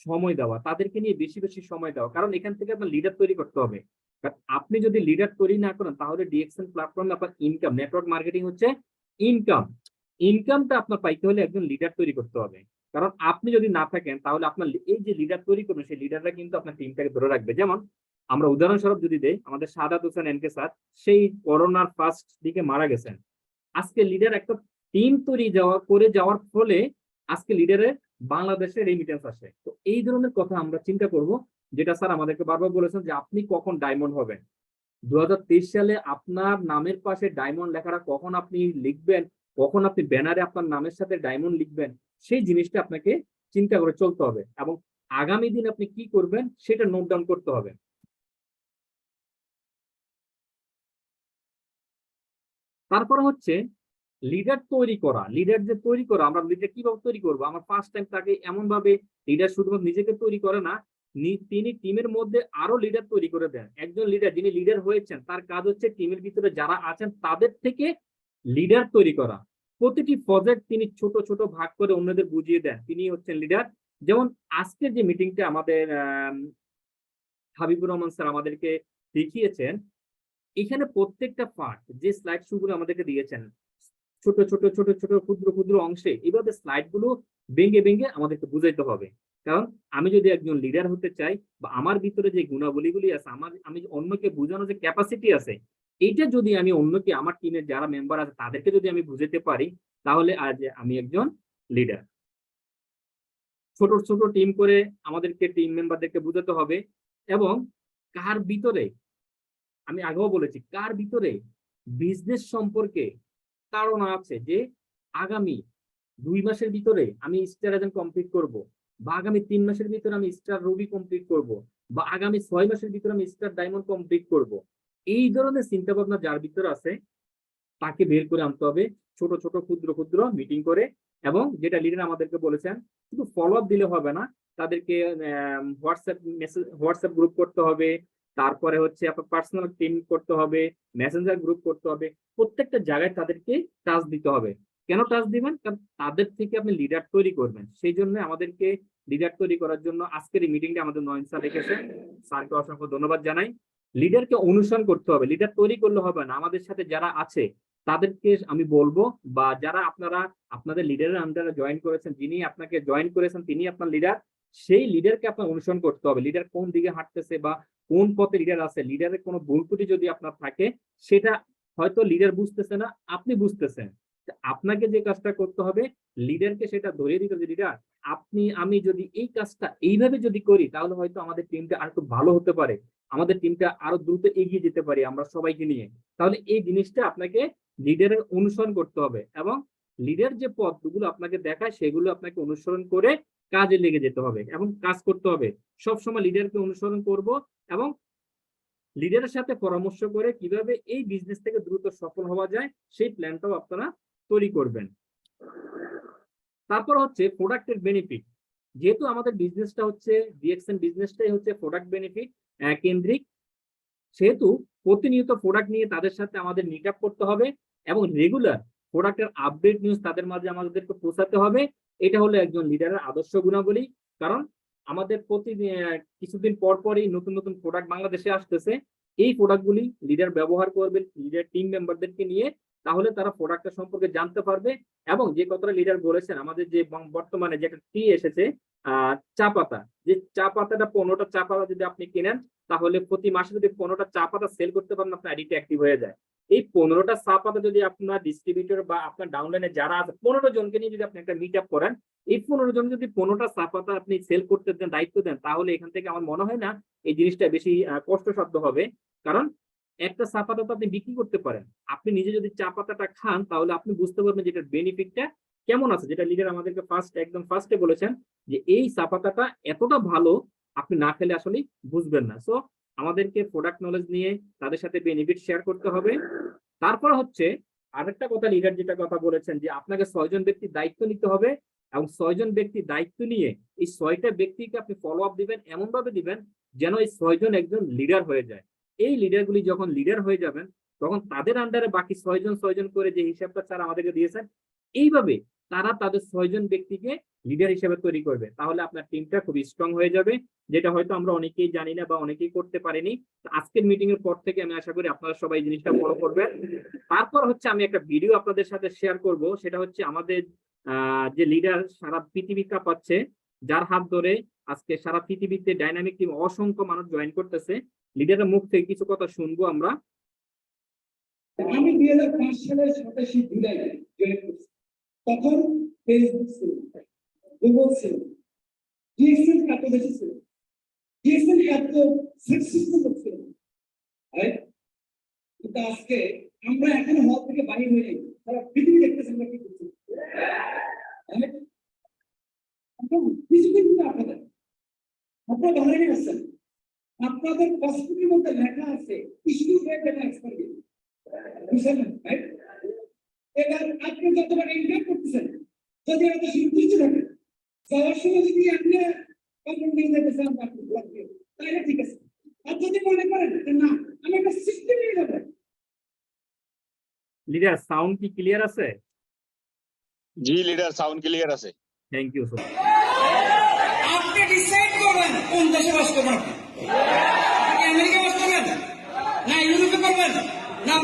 S3: সময় দেওয়া, তাদেরকে নিয়ে বেশি বেশি সময় দেওয়া। কারণ এখান থেকে আপনার লিডার তৈরি করতে হবে। আপনি যদি লিডার তৈরি না করেন তাহলে ডিএক্সএন প্ল্যাটফর্মে আপনার ইনকাম, নেটওয়ার্ক মার্কেটিং হচ্ছে ইনকাম, ইনকামটা আপনার পাইতে হলে একজন লিডার তৈরি করতে হবে। কারণ আপনি যদি না থাকেন তাহলে আপনার এই যে লিডার তৈরি করবেন সেই লিডাররা কিন্তু আপনার টিমটাকে ধরে রাখবে। যেমন আমরা উদাহরণস্বরূপ যদি দেই, আমাদের সাদাত হোসেন এনকে স্যার সেই করোনার ফার্স্ট দিকে মারা গেছেন। আজকে লিডার একটা টিম তৈরি করে যাওয়ার ফলে আজকে লিডারের বাংলাদেশে রেমিটেন্স আসে। তো এই ধরনের কথা আমরা চিন্তা করব, যেটা স্যার আমাদেরকে বারবার বলেছেন যে আপনি কখন ডায়মন্ড হবেন। 2023 সালে আপনার নামের পাশে ডায়মন্ড লেখাটা কখন আপনি লিখবেন, কখন আপনি ব্যানারে আপনার নামের সাথে ডায়মন্ড লিখবেন, সেই জিনিসটা আপনাকে চিন্তা করে চলতে হবে, এবং আগামী দিন আপনি কি করবেন সেটা নোট ডাউন করতে হবে। তারপরে হচ্ছে লিডার তৈরি করা। লিডার যে তৈরি করা, আমরা লিডার কিভাবে তৈরি করবো? আমার ফার্স্ট টাইম তাকে এমন ভাবে লিডার শুধুমাত্র নিজেকে তৈরি করে না, তিনি টিমের মধ্যে আরো লিডার তৈরি করে দেন। একজন লিডার যিনি লিডার হয়েছেন তার কাজ হচ্ছে টিমের ভিতরে যারা আছেন তাদের থেকে লিডার তৈরি করা। প্রতিটি প্রজেক্ট তিনি ছোট ছোট ভাগ করে অন্যদের বুঝিয়ে দেন, তিনি হচ্ছেন লিডার। যেমন আজকের যে মিটিংটা আমাদের হাবিবুর রহমান স্যার আমাদেরকে দেখিয়েছেন, এখানে প্রত্যেকটা পার্ট যে স্লাইড শোগুলো আমাদেরকে দিয়েছেন, ছোট ছোট ছোট ছোট ক্ষুদ্র ক্ষুদ্র অংশে এইভাবে স্লাইড গুলো ভেঙে ভেঙে আমাদেরকে বুঝাইতে হবে। কারণ আমি যদি একজন লিডার হতে চাই বা আমার ভিতরে যে গুণাবলীগুলি আছে, আমি অন্যকে বোঝানো যে ক্যাপাসিটি আছে, এইটা যদি আমি অন্যকে, আমার টিমের যারা মেম্বার আছে তাদেরকে যদি আমি বুঝাতে পারি, তাহলে আজ আমি একজন লিডার। ছোট ছোট টিম করে আমাদেরকে টিম মেম্বারদেরকে বুঝাতে হবে, এবং কার ভিতরে, আমি আগেও বলেছি, কার ভিতরে বিজনেস সম্পর্কে ধারণা আছে যে আগামী 2 মাসের ভিতরে আমি স্টার এজেন্ট কমপ্লিট করব, বা আগামী 3 মাসের ভিতরে আমি স্টার রুবি কমপ্লিট করব, বা আগামী 6 মাসের ভিতরে আমি স্টার ডায়মন্ড কমপ্লিট করব। এই ধরনের চিন্তা ভাবনা যার ভিতরে আছে তাকে বের করে আনতে হবে ছোট ছোট ক্ষুদ্র ক্ষুদ্র মিটিং করে। এবং যেটা লিডার আমাদেরকে বলেছেন, শুধু ফলো আপ দিলে হবে না, তাদেরকে হোয়াটসঅ্যাপ গ্রুপ করতে হবে, তারপরে হচ্ছে আপনার পার্সোনাল টিম করতে হবে, মেসেঞ্জার গ্রুপ করতে হবে, প্রত্যেকটা জায়গায় তাদেরকে টাচ দিতে হবে। কেন টাচ দিবেন? কারণ তাদের থেকে আপনি লিডার তৈরি করবেন। সেই জন্য আমাদেরকে লিডার তৈরি করার জন্য আজকের এই মিটিংটা আমাদের নয়ন স্যার রেখেছেন, স্যারকে অসংখ্য ধন্যবাদ জানাই। লিডারকে অনুসরণ করতে হবে, লিডার তৈরি করলে হবে না, আমাদের সাথে যারা আছে তাদেরকে আমি বলবো, বা যারা আপনারা আপনাদের লিডারের আন্ডারে জয়েন করেছেন, যিনি আপনাকে জয়েন করেছেন তিনি আপনার লিডার, সেই লিডারকে আপনার অনুসরণ করতে হবে। লিডার কোন দিকে হাঁটতেছে বা কোন পথে লিডার আছে, লিডারের কোনো ভুল ত্রুটি যদি আপনার থাকে, সেটা হয়তো লিডার বুঝতেছে না, আপনি বুঝতেছেন, আপনাকে যে কাজটা করতে হবে, লিডারকে সেটা ধরিয়ে দিতে হবে, লিডার আপনি আমি যদি এই কাজটা এইভাবে যদি করি তাহলে হয়তো আমাদের টিমটা আর একটু ভালো হতে পারে, আমাদের টিমটা আরো দ্রুত এগিয়ে যেতে পারি আমরা সবাইকে নিয়ে। তাহলে এই জিনিসটা আপনাকে লিডারের অনুসরণ করতে হবে এবং লিডার যে পথগুলো আপনাকে দেখায় সেগুলো আপনাকে অনুসরণ করে কাজে লেগে যেতে হবে এবং কাজ করতে হবে। সবসময় লিডারকে অনুসরণ করব এবং লিডারের সাথে পরামর্শ করে কিভাবে এই বিজনেস থেকে দ্রুত সফল হওয়া যায় সেই প্ল্যানটাও আপনারা তৈরি করবেন। তারপর হচ্ছে প্রোডাক্টের বেনিফিট। যেহেতু আমাদের বিজনেসটা হচ্ছে ডিএক্সএন বিজনেসটাই হচ্ছে প্রোডাক্ট বেনিফিট কেন্দ্রিক, সেহেতু প্রতিনিয়ত প্রোডাক্ট নিয়ে তাদের সাথে আমাদের মিট আপ করতে হবে এবং রেগুলার প্রোডাক্টের আপডেট নিউজ তাদের মাঝে আমাদেরকে পৌঁছাতে হবে। এটা হলো একজন লিডারের আদর্শ গুণাবলী। কারণ আমাদের কিছুদিন পর পরই নতুন নতুন প্রোডাক্ট বাংলাদেশে আসতেছে, এই প্রোডাক্টগুলি লিডার ব্যবহার করবে লিডার টিম মেম্বারদেরকে নিয়ে, তাহলে তারা প্রোডাক্টটা সম্পর্কে জানতে পারবে। এবং যে কথাটা লিডার বলেছেন, আমাদের যে বর্তমানে যে একটা টি এসেছে চা পাতা, যে চা পাতাটা 15টা চা পাতা যদি আপনি কেনেন তাহলে প্রতি মাসে যদি 15টা চা পাতা সেল করতে পারেন আপনার আইডিটা অ্যাক্টিভ হয়ে যায়। এই 15টা চা পাতা যদি আপনার ডিস্ট্রিবিউটর বা আপনার ডাউনলাইনে যারা আছে 15 জনকে নিয়ে যদি আপনি একটা মিট আপ করেন, এই 15 জন যদি 15টা চা পাতা আপনি সেল করতে দেন, দায়িত্ব দেন, তাহলে এখান থেকে আমার মনে হয় না এই জিনিসটা বেশি কষ্টসাধ্য হবে। কারণ একটা চা পাতা তো আপনি বিক্রি করতে পারেন, আপনি নিজে যদি চা পাতাটা খান তাহলে আপনি বুঝতে পারবেন যে এটার বেনিফিটটা কেমন আছে। যেটা লিডার আমাদেরকে একদম ফার্স্টে বলেছেন যে এই চা পাতাটা এতটা ভালো, আপনি না খেলে আসলে বুঝবেন না। সো আমাদেরকে প্রোডাক্ট নলেজ নিয়ে তাদের সাথে বেনিফিট শেয়ার করতে হবে। তারপর হচ্ছে আরেকটা কথা লিডার যেটা কথা বলেছেন যে আপনাকে 6 জন ব্যক্তির দায়িত্ব নিতে হবে এবং 6 জন ব্যক্তির দায়িত্ব নিয়ে এই 6টা ব্যক্তিকে আপনি ফলো আপ দিবেন, এমন ভাবে দিবেন যেন এই 6 জন একজন লিডার হয়ে যায়। এই লিডারগুলি যখন লিডার হয়ে যাবেন তখন তাদের আন্ডারে বাকি 6 জন করে যে হিসাবটা স্যার আমাদেরকে দিয়েছেন, এইভাবে তারা তাদের 6 জন ব্যক্তিকে লিডার হিসেবে তৈরি করবে। তাহলে আপনার টিমটা খুব স্ট্রং হয়ে যাবে, যেটা হয়তো আমরা অনেকেই জানি না বা অনেকেই করতে পারিনি। আজকের মিটিং এর পর থেকে আমি আশা করি আপনারা সবাই জিনিসটা ফলো করবেন। তারপর হচ্ছে আমি একটা ভিডিও আপনাদের সাথে শেয়ার করব, সেটা হচ্ছে আমাদের যে লিডার সারা পৃথিবী কাঁপাচ্ছে, যার হাত ধরে আজকে সারা পৃথিবীতে ডাইনামিক টিম অসংখ্য মানুষ জয়েন করতেছে, লিডারের মুখ থেকে কিছু কথা শুনবো আমরা।
S4: আমি 2005 সালের 27 জুলাই জয়েন করছি। তখন ফেসবুক ছিল, গুগল ছিল, ডিএক্সএল এত বেশি ছিল, ডিএক্সএল এত সাকসেসফুল ছিল। কিন্তু আজকে আমরা এখনো হল থেকে বাইরে হয়ে যাই, সারা পৃথিবী দেখতেছি আমরা কি করছি। কিছুদিন আপনাদের আপনারা ধরে গেছেন, আপনাদের হসপিটালের মধ্যে লেখা আছে স্টুডেন্ট এবং এক্সপার্ট। এবার আপনি যতবার এনজয় করতেছেন, যদি এত সন্তুষ্ট থাকেন, যাওয়ার সময় যদি আপনি তাহলে ঠিক আছে। আর যদি মনে করেন না আমি একটা সিস্টেম নিয়ে যাবো।
S3: লিডার সাউন্ড কি ক্লিয়ার আছে?
S2: জি লিডার, সাউন্ড ক্লিয়ার আছে।
S3: Thank you sir.
S4: আপনি ডিসাইড করবেন কোন দেশে বাস করবেন, আপনি আমেরিকা বাস করবেন না ইউরোপে করবেন না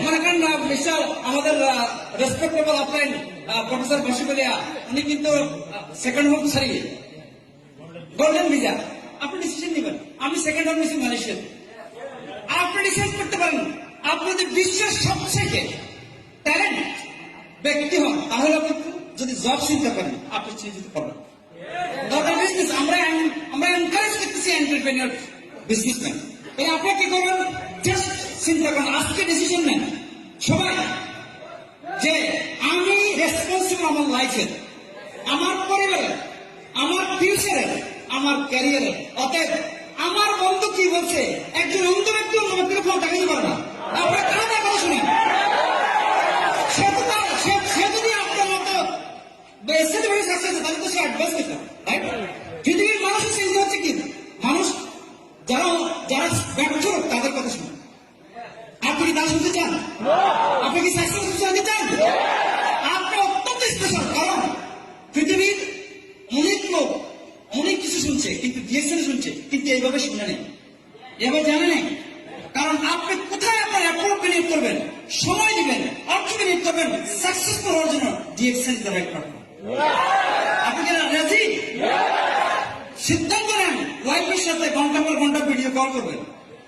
S4: মনে করেন না বিশাল আমাদের রেসপেক্টেবল আপনার প্রফেসর বাসিকলিয়া উনি কিন্তু সেকেন্ড হোম সারি গোল্ডেন ভিসা, আপনি ডিসিশন নেবেন। আমি সেকেন্ড হোম নিয়েছি মালয়েশিয়া। আপনি ডিসাইড করতে পারেন আপনি যদি বিশ্বের সবচেয়ে ট্যালেন্ট ব্যক্তি হন তাহলে আপনি যদি জব চিন্তা করেন আপনি চেঞ্জ দিতে পারবেন। বিজনেস আমরা এনকারেজ করতেছি এন্টারপ্রেনিউর বিজনেসম্যান। আপনি কি করবেন, জাস্ট চিন্তা করেন, আজকে ডিসিশন নেন সবাই যে আমি রেসপন্সিবল আমার লাইফের, আমার পরিবারের, আমার ফিউচারের, আমার ক্যারিয়ারের। অতএব আমার বন্ধু কি বলছে, একজন অন্ধ ব্যক্তি অন্য ব্যক্তির ফোন দেখাতে পারে না, আপনার কারো দেখা শুনি সে যদি আপনার মতো তাহলে তো সে অ্যাডভাইস দিত। পৃথিবীর মানুষের চিন্তা হচ্ছে কি, মানুষ যারা যারা ব্যর্থ তাদের কথা শুনে। আপনি কি তা শুনতে চান? আপনি কি সাকসেসফুল শুনতে চান? আপনি অত্যন্ত স্পেশাল, কারণ পৃথিবীর অনেক লোক অনেক কিছু শুনছে কিন্তু ডিএক্সএল শুনছে কিন্তু এইভাবে শুনে নেই, এভাবে জানে নেই। কারণ আপনি কোথায় আপনার এফোর্ট বিনিয়োগ করবেন, সময় দিবেন, অর্থ বিনিয়োগ করবেন সাকসেসফুল হওয়ার জন্য, DXL is the right partner. আপনি কি রাজি? সিদ্ধান্ত নেন ওয়াইফের সাথে ঘন্টা পর ঘন্টা ভিডিও কল করবেন,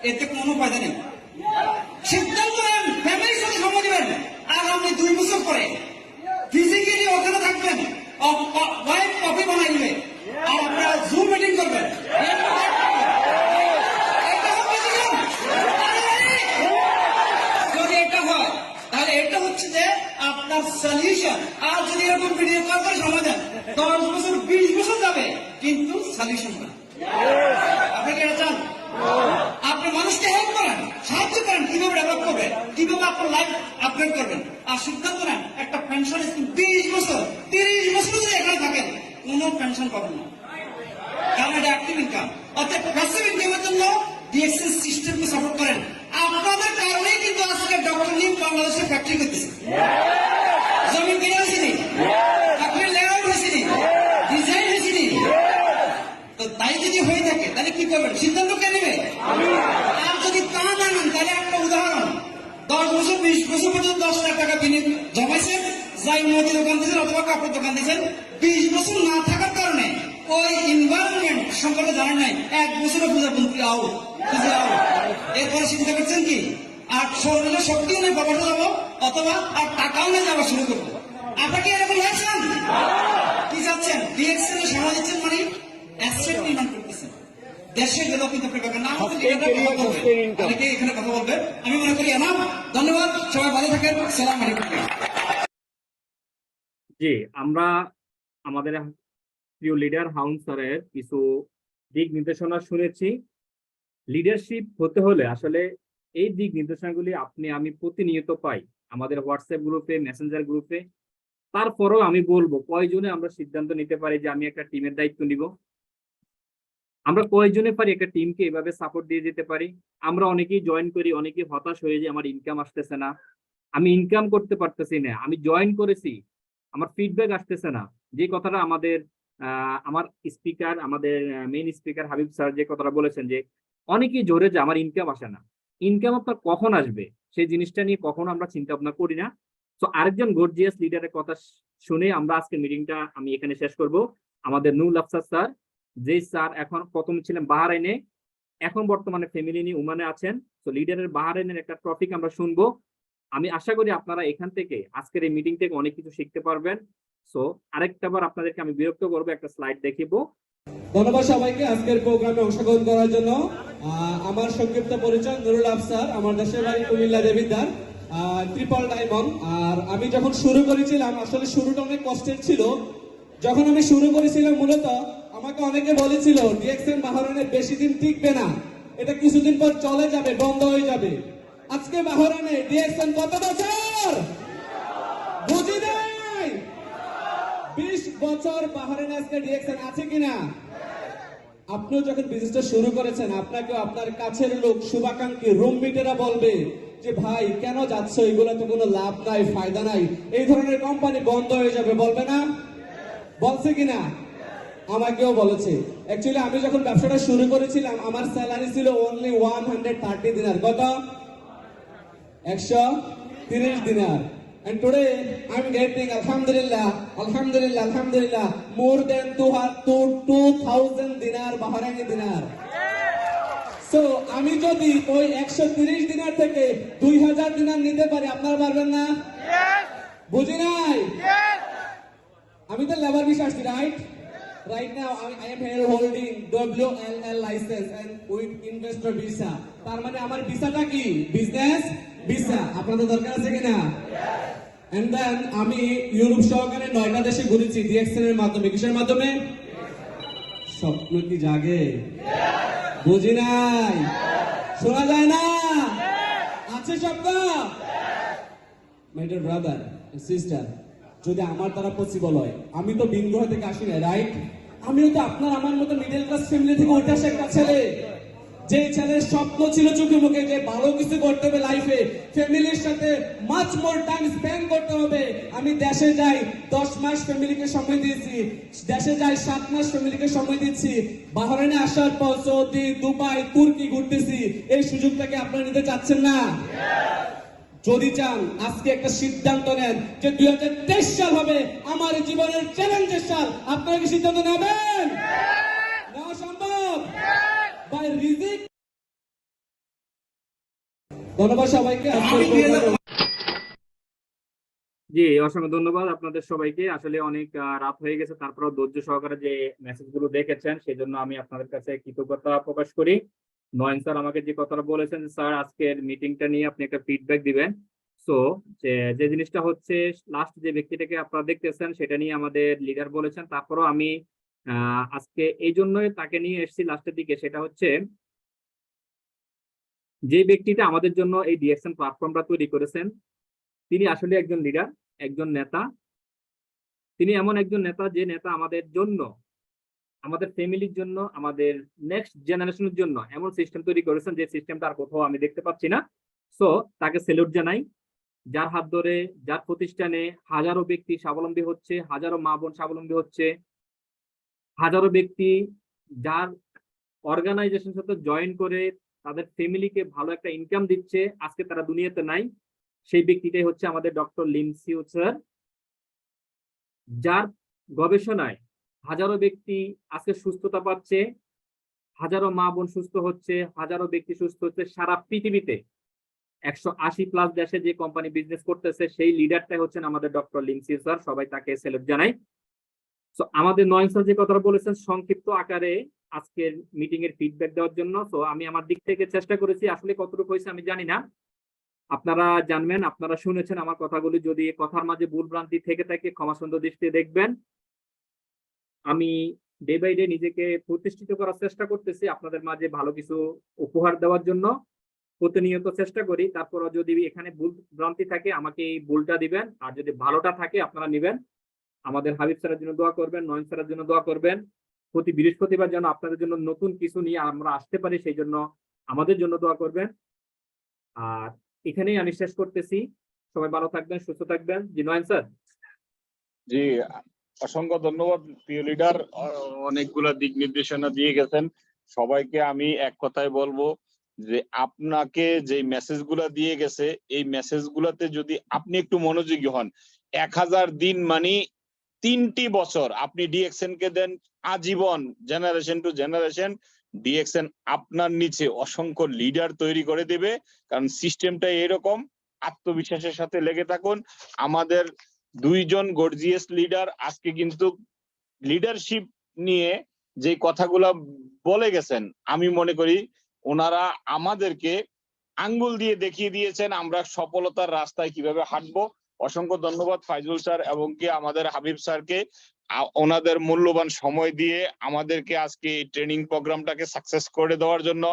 S4: এতে কোনো ফায়দা নেই। সিদ্ধান্ত নেন ফ্যামিলির সাথে সময় দিবেন, আগামী 2 বছর পরে আপনার সলিউশন। আর যদি এরকম ভিডিও কল করে সময় দেন 10 বছর 20 বছর যাবে কিন্তু সলিউশন না। আপনি কি এটা চান? আপনি মানুষকে হেল্প করেন, সাহায্য করেন, কিভাবে ডেভেলপ করবেন, কিভাবে আপনার লাইফ আপগ্রেড করবেন, আর সিদ্ধান্ত নেন একটা পেনশন স্কিম 20 বছর 30 বছর যদি এখানে থাকেন কোনো পেনশন পাবেন না, কারণ এটা অ্যাক্টিভ ইনকাম। অর্থাৎ প্যাসিভ ইনকামের জন্য ডিএক্সএন সিস্টেমকে সাপোর্ট করেন। আপনাদের কারণেই কিন্তু আজকে ডক্টর নিম বাংলাদেশে ফ্যাক্টরি করতেছে, জমি কিনে হয়েছিনি, চাকরির লেআউট হয়েছিনি, ডিজাইন হয়েছিনি। তো তাই যদি হয়ে থাকে তাহলে কি করবেন? সিদ্ধান্ত কে নেবে? আর যদি তা না নেন তাহলে একটা উদাহরণ, 10 বছর 20 বছর পর্যন্ত 10 লাখ টাকা বিনিয়োগ জমাইছেন, যাই মুদি দোকান দিয়েছেন অথবা কাপড় দোকান দিয়েছেন, 20 বছর না থাকার কারণে ওই এনভায়রনমেন্ট সম্পর্কে জানেন নাই, 1 বছরে বুঝে আউট। এরপরে চিন্তা করছেন কি আর শরীরে শক্তিও নেই বাবাটা যাবো, অথবা আর টাকাও নেই যাওয়া শুরু করবো। আপনাকে এরকম লাগছেন? কি চাচ্ছেন? ডিএক্সএন এ সামনে দিচ্ছেন মানে অ্যাসেট নির্মাণ করতেছেন, দেশে গেলেও কিন্তু আপনি পাবেন না। অনেকে এখানে কথা বলবে, আমি মনে করি এনাফ। ধন্যবাদ, সবাই ভালো থাকেন, সালাম আলাইকুম।
S3: জি, আমরা আমাদের প্রিয় লিডার হাউন স্যারের কিছু দিক নির্দেশনা শুনেছি। লিডারশিপ হতে হলে আসলে এই দিক নির্দেশনাগুলি আপনি আমি প্রতিনিয়ত পাই আমাদের হোয়াটসঅ্যাপ গ্রুপে, মেসেঞ্জার গ্রুপে। তারপরেও আমি বলবো কয়জনে আমরা সিদ্ধান্ত নিতে পারি যে আমি একটা টিমের দায়িত্ব নিব? আমরা কয়জনে পারি একটা টিমকে এভাবে সাপোর্ট দিয়ে যেতে পারি? আমরা অনেকেই জয়েন করি, অনেকেই হতাশ হয়ে যে আমার ইনকাম আসতেছে না, আমি ইনকাম করতে পারতেছি না, আমি জয়েন করেছি আমার ফিডব্যাক আসতেছে না। যে কথাটা আমার স্পিকার, আমাদের মেইন স্পিকার হাবিব স্যার যে কথাটা বলেছেন যে অনেকেই জোরে যে আমার ইনকাম আসে না, ইনকাম আপনার কখন আসবে সেই জিনিসটা নিয়ে কখনো আমরা চিন্তা ভাবনা করি না। তো আরেকজন গর্জিয়াস লিডারের কথা শুনে আমরা আজকে মিটিংটা আমি এখানে শেষ করব। আমাদের নুরুল আফসার স্যার, যে স্যার এখন প্রথম ছিলেন বাহরাইনে, এখন বর্তমানে ফ্যামিলি নিয়ে ওমানে আছেন। তো লিডারের বাহরাইনের একটা টপিক আমরা শুনবো। আমি আশা করি আপনারা এখান থেকে আজকের এই মিটিং থেকে অনেক কিছু শিখতে পারবেন। সো আরেকটাবার আপনাদেরকে আমি বিরক্ত করবো, একটা স্লাইড দেখিব।
S5: ধন্যবাদ সবাইকে আজকের প্রোগ্রামে অংশগ্রহণ করার জন্য। আমার সংক্ষিপ্ত পরিচয় নুরুল আফসার, আমার দেশের বাড়ি কুমিল্লা দেবিদ্বার, ট্রিপল ডায়মন্ড। আর আমি যখন শুরু করেছিলাম আসলে শুরুটা অনেক কষ্টের ছিল। যখন আমি শুরু করেছিলাম মূলত আমাকে অনেকে বলেছিল ডিএক্সএন বাহরাইনে বেশি দিন টিকবে না, এটা কিছুদিন পর চলে যাবে, বন্ধ হয়ে যাবে। আজকে বাহরাইনে ডিএক্সএন কত বছর? বুঝি নাই 20 বছর বাহরাইনে আজকে ডিএক্সএন আছে কিনা? আপনিও যখন বিজনেসটা শুরু করেছেন আপনাকে আপনার কাছের লোক, শুভাকাঙ্ক্ষী, রুমমেটেরা বলবে যে ভাই কেন যাচ্ছ, এগুলো তো কোনো লাভ নাই, ফায়দা নাই, এই ধরনের কোম্পানি বন্ধ হয়ে যাবে, বলবে না? বলছে কিনা? আমাকেও বলেছে। অ্যাকচুয়ালি আমি যখন ব্যবসাটা শুরু করেছিলাম আমার স্যালারি ছিল অনলি 130 দিনার। কত? 130 দিনার। And today I'm getting alhamdulillah more than 2000 dinar Bahraini dinar. So আমি যদি ওই 130 দিনার থেকে 2000 দিনার নিতে পারি, আপনারা পারবেন না? বুঝি নাই? আমি তো লেবার ভিসা আসছি, right now I am here holding WLL license and with investor visa. তার মানে আমার ভিসাটা কি? Business visa. আপনাদের দরকার আছে কিনা? And then আমি ইউরোপ সহকারে 9টা দেশে ঘুরেছি ডিএক্সএন এর মাধ্যমে। কিসের মাধ্যমে? স্বপ্ন কি জাগে? বুঝি নাই? শোনা যায় না? আছে স্বপ্ন? My dear brother and sister, যদি আমার দ্বারা পসিবল হয়, আমি তো বিন্দুহা থেকে আসি না, রাইট? আমিও তো আপনার আমার মতো মিডল ক্লাস ফ্যামিলি থেকে উঠে আসা একটা ছেলে, যে ছেলের স্বপ্ন ছিল চোখে মুখে যে ভালো কিছু করতে হবে লাইফে, ফ্যামিলির সাথে মাচ মোর টাইম স্পেন্ড করতে হবে। আমি দেশে যাই 10 মাস ফ্যামিলিকে সময় দিয়েছি, দেশে যাই 7 মাস ফ্যামিলিকে সময় দিচ্ছি, বাহরাইনে আসার পর সৌদি, দুবাই, তুর্কি ঘুরতেছি। এই সুযোগটাকে আপনারা নিতে চাচ্ছেন না? যদি চান আজকে একটা সিদ্ধান্ত নেন যে 2023 সাল হবে আমার জীবনের চ্যালেঞ্জের সাল। আপনারা কি সিদ্ধান্ত নেবেন? নেওয়া সম্ভব? বাই রিজিক। ধন্যবাদ সবাইকে।
S3: জি, অসংখ্য ধন্যবাদ আপনাদের সবাইকে। আসলে অনেক রাত হয়ে গেছে, তারপরেও ধৈর্য সহকারে যে মেসেজগুলো দেখেছেন সেই জন্য আমি আপনাদের কাছে কৃতজ্ঞতা প্রকাশ করি। নয়ন স্যার আমাকে যে কথাটা বলেছেন, স্যার আজকের মিটিংটা নিয়ে আপনি একটা ফিডব্যাক দিবেন। সো যে জিনিসটা হচ্ছে লাস্ট যে ব্যক্তিটাকে আপনারা দেখতেছেন সেটা নিয়ে আমাদের লিডার বলেছেন, তারপরও আমি আজকে এই জন্যই তাকে নিয়ে এসেছি লাস্টের দিকে। সেটা হচ্ছে যে ব্যক্তিটা আমাদের জন্য এই ডিএক্সএন প্ল্যাটফর্মটা তৈরি করেছেন, তিনি আসলে একজন লিডার, একজন নেতা। তিনি এমন একজন নেতা যে নেতা আমাদের জন্য, আমাদের ফ্যামিলির জন্য, আমাদের নেক্সট জেনারেশনের জন্য এমন সিস্টেম তৈরি করেছেন যে সিস্টেমটা আর কোথাও আমি দেখতে পাচ্ছি না। সো তাকে স্যালুট জানাই, যার হাত ধরে, যার প্রতিষ্ঠানে হাজারো ব্যক্তি স্বাবলম্বী হচ্ছে, হাজারো মা বোন স্বাবলম্বী হচ্ছে, হাজারো ব্যক্তি যার অর্গানাইজেশনের সাথে জয়েন করে তাদের ফ্যামিলিকে ভালো একটা ইনকাম দিচ্ছে, আজকে তারা দুনিয়াতে নাই। সেই ব্যক্তিটাই হচ্ছে আমাদের ডক্টর লিম সিউ স্যার, যার গবেষণায় হাজারো ব্যক্তি আজকে সুস্থতা পাচ্ছে, হাজারো মা বোন সুস্থ হচ্ছে, হাজারো ব্যক্তি সুস্থ হচ্ছে। সারা পৃথিবীতে 180+ দেশে যে কোম্পানি বিজনেস করতেছে সেই লিডারটাই হচ্ছেন আমাদের ডক্টর লিম সিউ স্যার। সবাই তাকে স্যালুট জানাই। তো আমাদের নয়ন স্যার যে কথাটা বলেছেন সংক্ষিপ্ত আকারে আজকের মিটিং এর ফিডব্যাক দেওয়ার জন্য, তো আমি আমার দিক থেকে চেষ্টা করেছি। আসলে কতটুকু হয়েছে আমি জানি না, আপনারা জানবেন, আপনারা শুনেছেন আমার কথাগুলি। যদি কথার মাঝে ভুল ভ্রান্তি থেকে থাকে ক্ষমা সুন্দর দৃষ্টিতে দেখবেন। আমি ডে বাই ডে নিজেকে প্রতিষ্ঠিত করার চেষ্টা করতেছি, আপনাদের মাঝে ভালো কিছু উপহার দেওয়ার জন্য প্রতিনিয়ত চেষ্টা করি। তারপরও যদি এখানে ভুল ভ্রান্তি থাকে আমাকে এই ভুলটা দিবেন, আর যদি ভালোটা থাকে আপনারা নিবেন। আমাদের হাবিব স্যারের জন্য দোয়া করবেন, নয়ন স্যারের জন্য দোয়া করবেন। প্রতি বৃহস্পতিবার যেন আপনাদের জন্য নতুন কিছু নিয়ে আমরা আসতে পারি, সেই জন্য আমাদের জন্য দোয়া করবেন। আর এখানেই আমি শেষ করতেছি। সবাই ভালো থাকবেন, সুস্থ থাকবেন। জি নয়ন স্যার।
S2: জি, অসংখ্য ধন্যবাদ প্রিয় লিডার, অনেকগুলা দিক নির্দেশনা দিয়ে গেছেন। সবাইকে আমি এক কথায় বলবো যে আপনাকে যে মেসেজ গুলা দিয়ে গেছে এই মেসেজ গুলাতে যদি আপনি একটু মনোযোগী হন, 1000 দিন মানে 3টি বছর আপনি ডিএক্সএন কে দেন, আজীবন জেনারেশন টু জেনারেশন ডিএক্সএন আপনার নিচে অসংখ্য লিডার তৈরি করে দেবে। কারণ সিস্টেমটা এরকম। আত্মবিশ্বাসের সাথে লেগে থাকুন। আমাদের 2 জন গর্জিয়াস লিডার আজকে কিন্তু লিডারশিপ নিয়ে যে কথাগুলা বলে গেছেন, আমি মনে করি ওনারা আমাদেরকে আঙ্গুল দিয়ে দেখিয়ে দিয়েছেন আমরা সফলতার রাস্তায় কিভাবে হাঁটবো। অসংখ্য ধন্যবাদ ফাইজুল স্যার এবং কি আমাদের হাবিব স্যারকে, ওনাদের মূল্যবান সময় দিয়ে আমাদেরকে আজকে এই ট্রেনিং প্রোগ্রামটাকে সাকসেস করে দেওয়ার জন্য।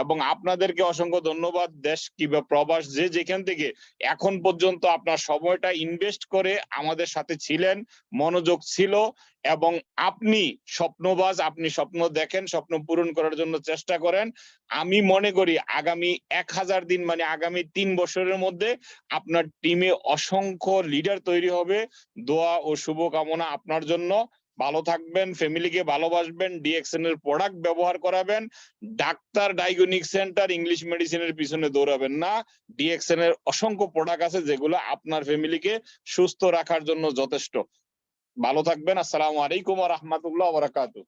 S2: এবং আপনাদেরকে অসংখ্য ধন্যবাদ, দেশ কিংবা প্রবাস যে যেখান থেকে এখন পর্যন্ত আপনার সময়টা ইনভেস্ট করে আমাদের সাথে ছিলেন, মনোযোগ ছিল। এবং আপনি স্বপ্নবাজ, আপনি স্বপ্ন দেখেন, স্বপ্ন পূরণ করার জন্য চেষ্টা করেন। আমি মনে করি আগামী 1000 দিন মানে আগামী 3 বছরের মধ্যে আপনার টিমে অসংখ্য লিডার তৈরি হবে। দোয়া ও শুভকামনা আপনার জন্য। ভালো থাকবেন, ফ্যামিলিকে ভালোবাসবেন, ডিএক্সএন এর প্রোডাক্ট ব্যবহার করাবেন। ডাক্তার, ডায়াগনস্টিক সেন্টার, ইংলিশ মেডিসিনের পিছনে দৌড়াবেন না। ডিএক্সএন এর অসংখ্য প্রোডাক্ট আছে যেগুলো আপনার ফ্যামিলিকে সুস্থ রাখার জন্য যথেষ্ট। ভালো থাকবেন। আসসালামু আলাইকুম ওয়া রাহমাতুল্লাহি ওয়া বারাকাতুহু।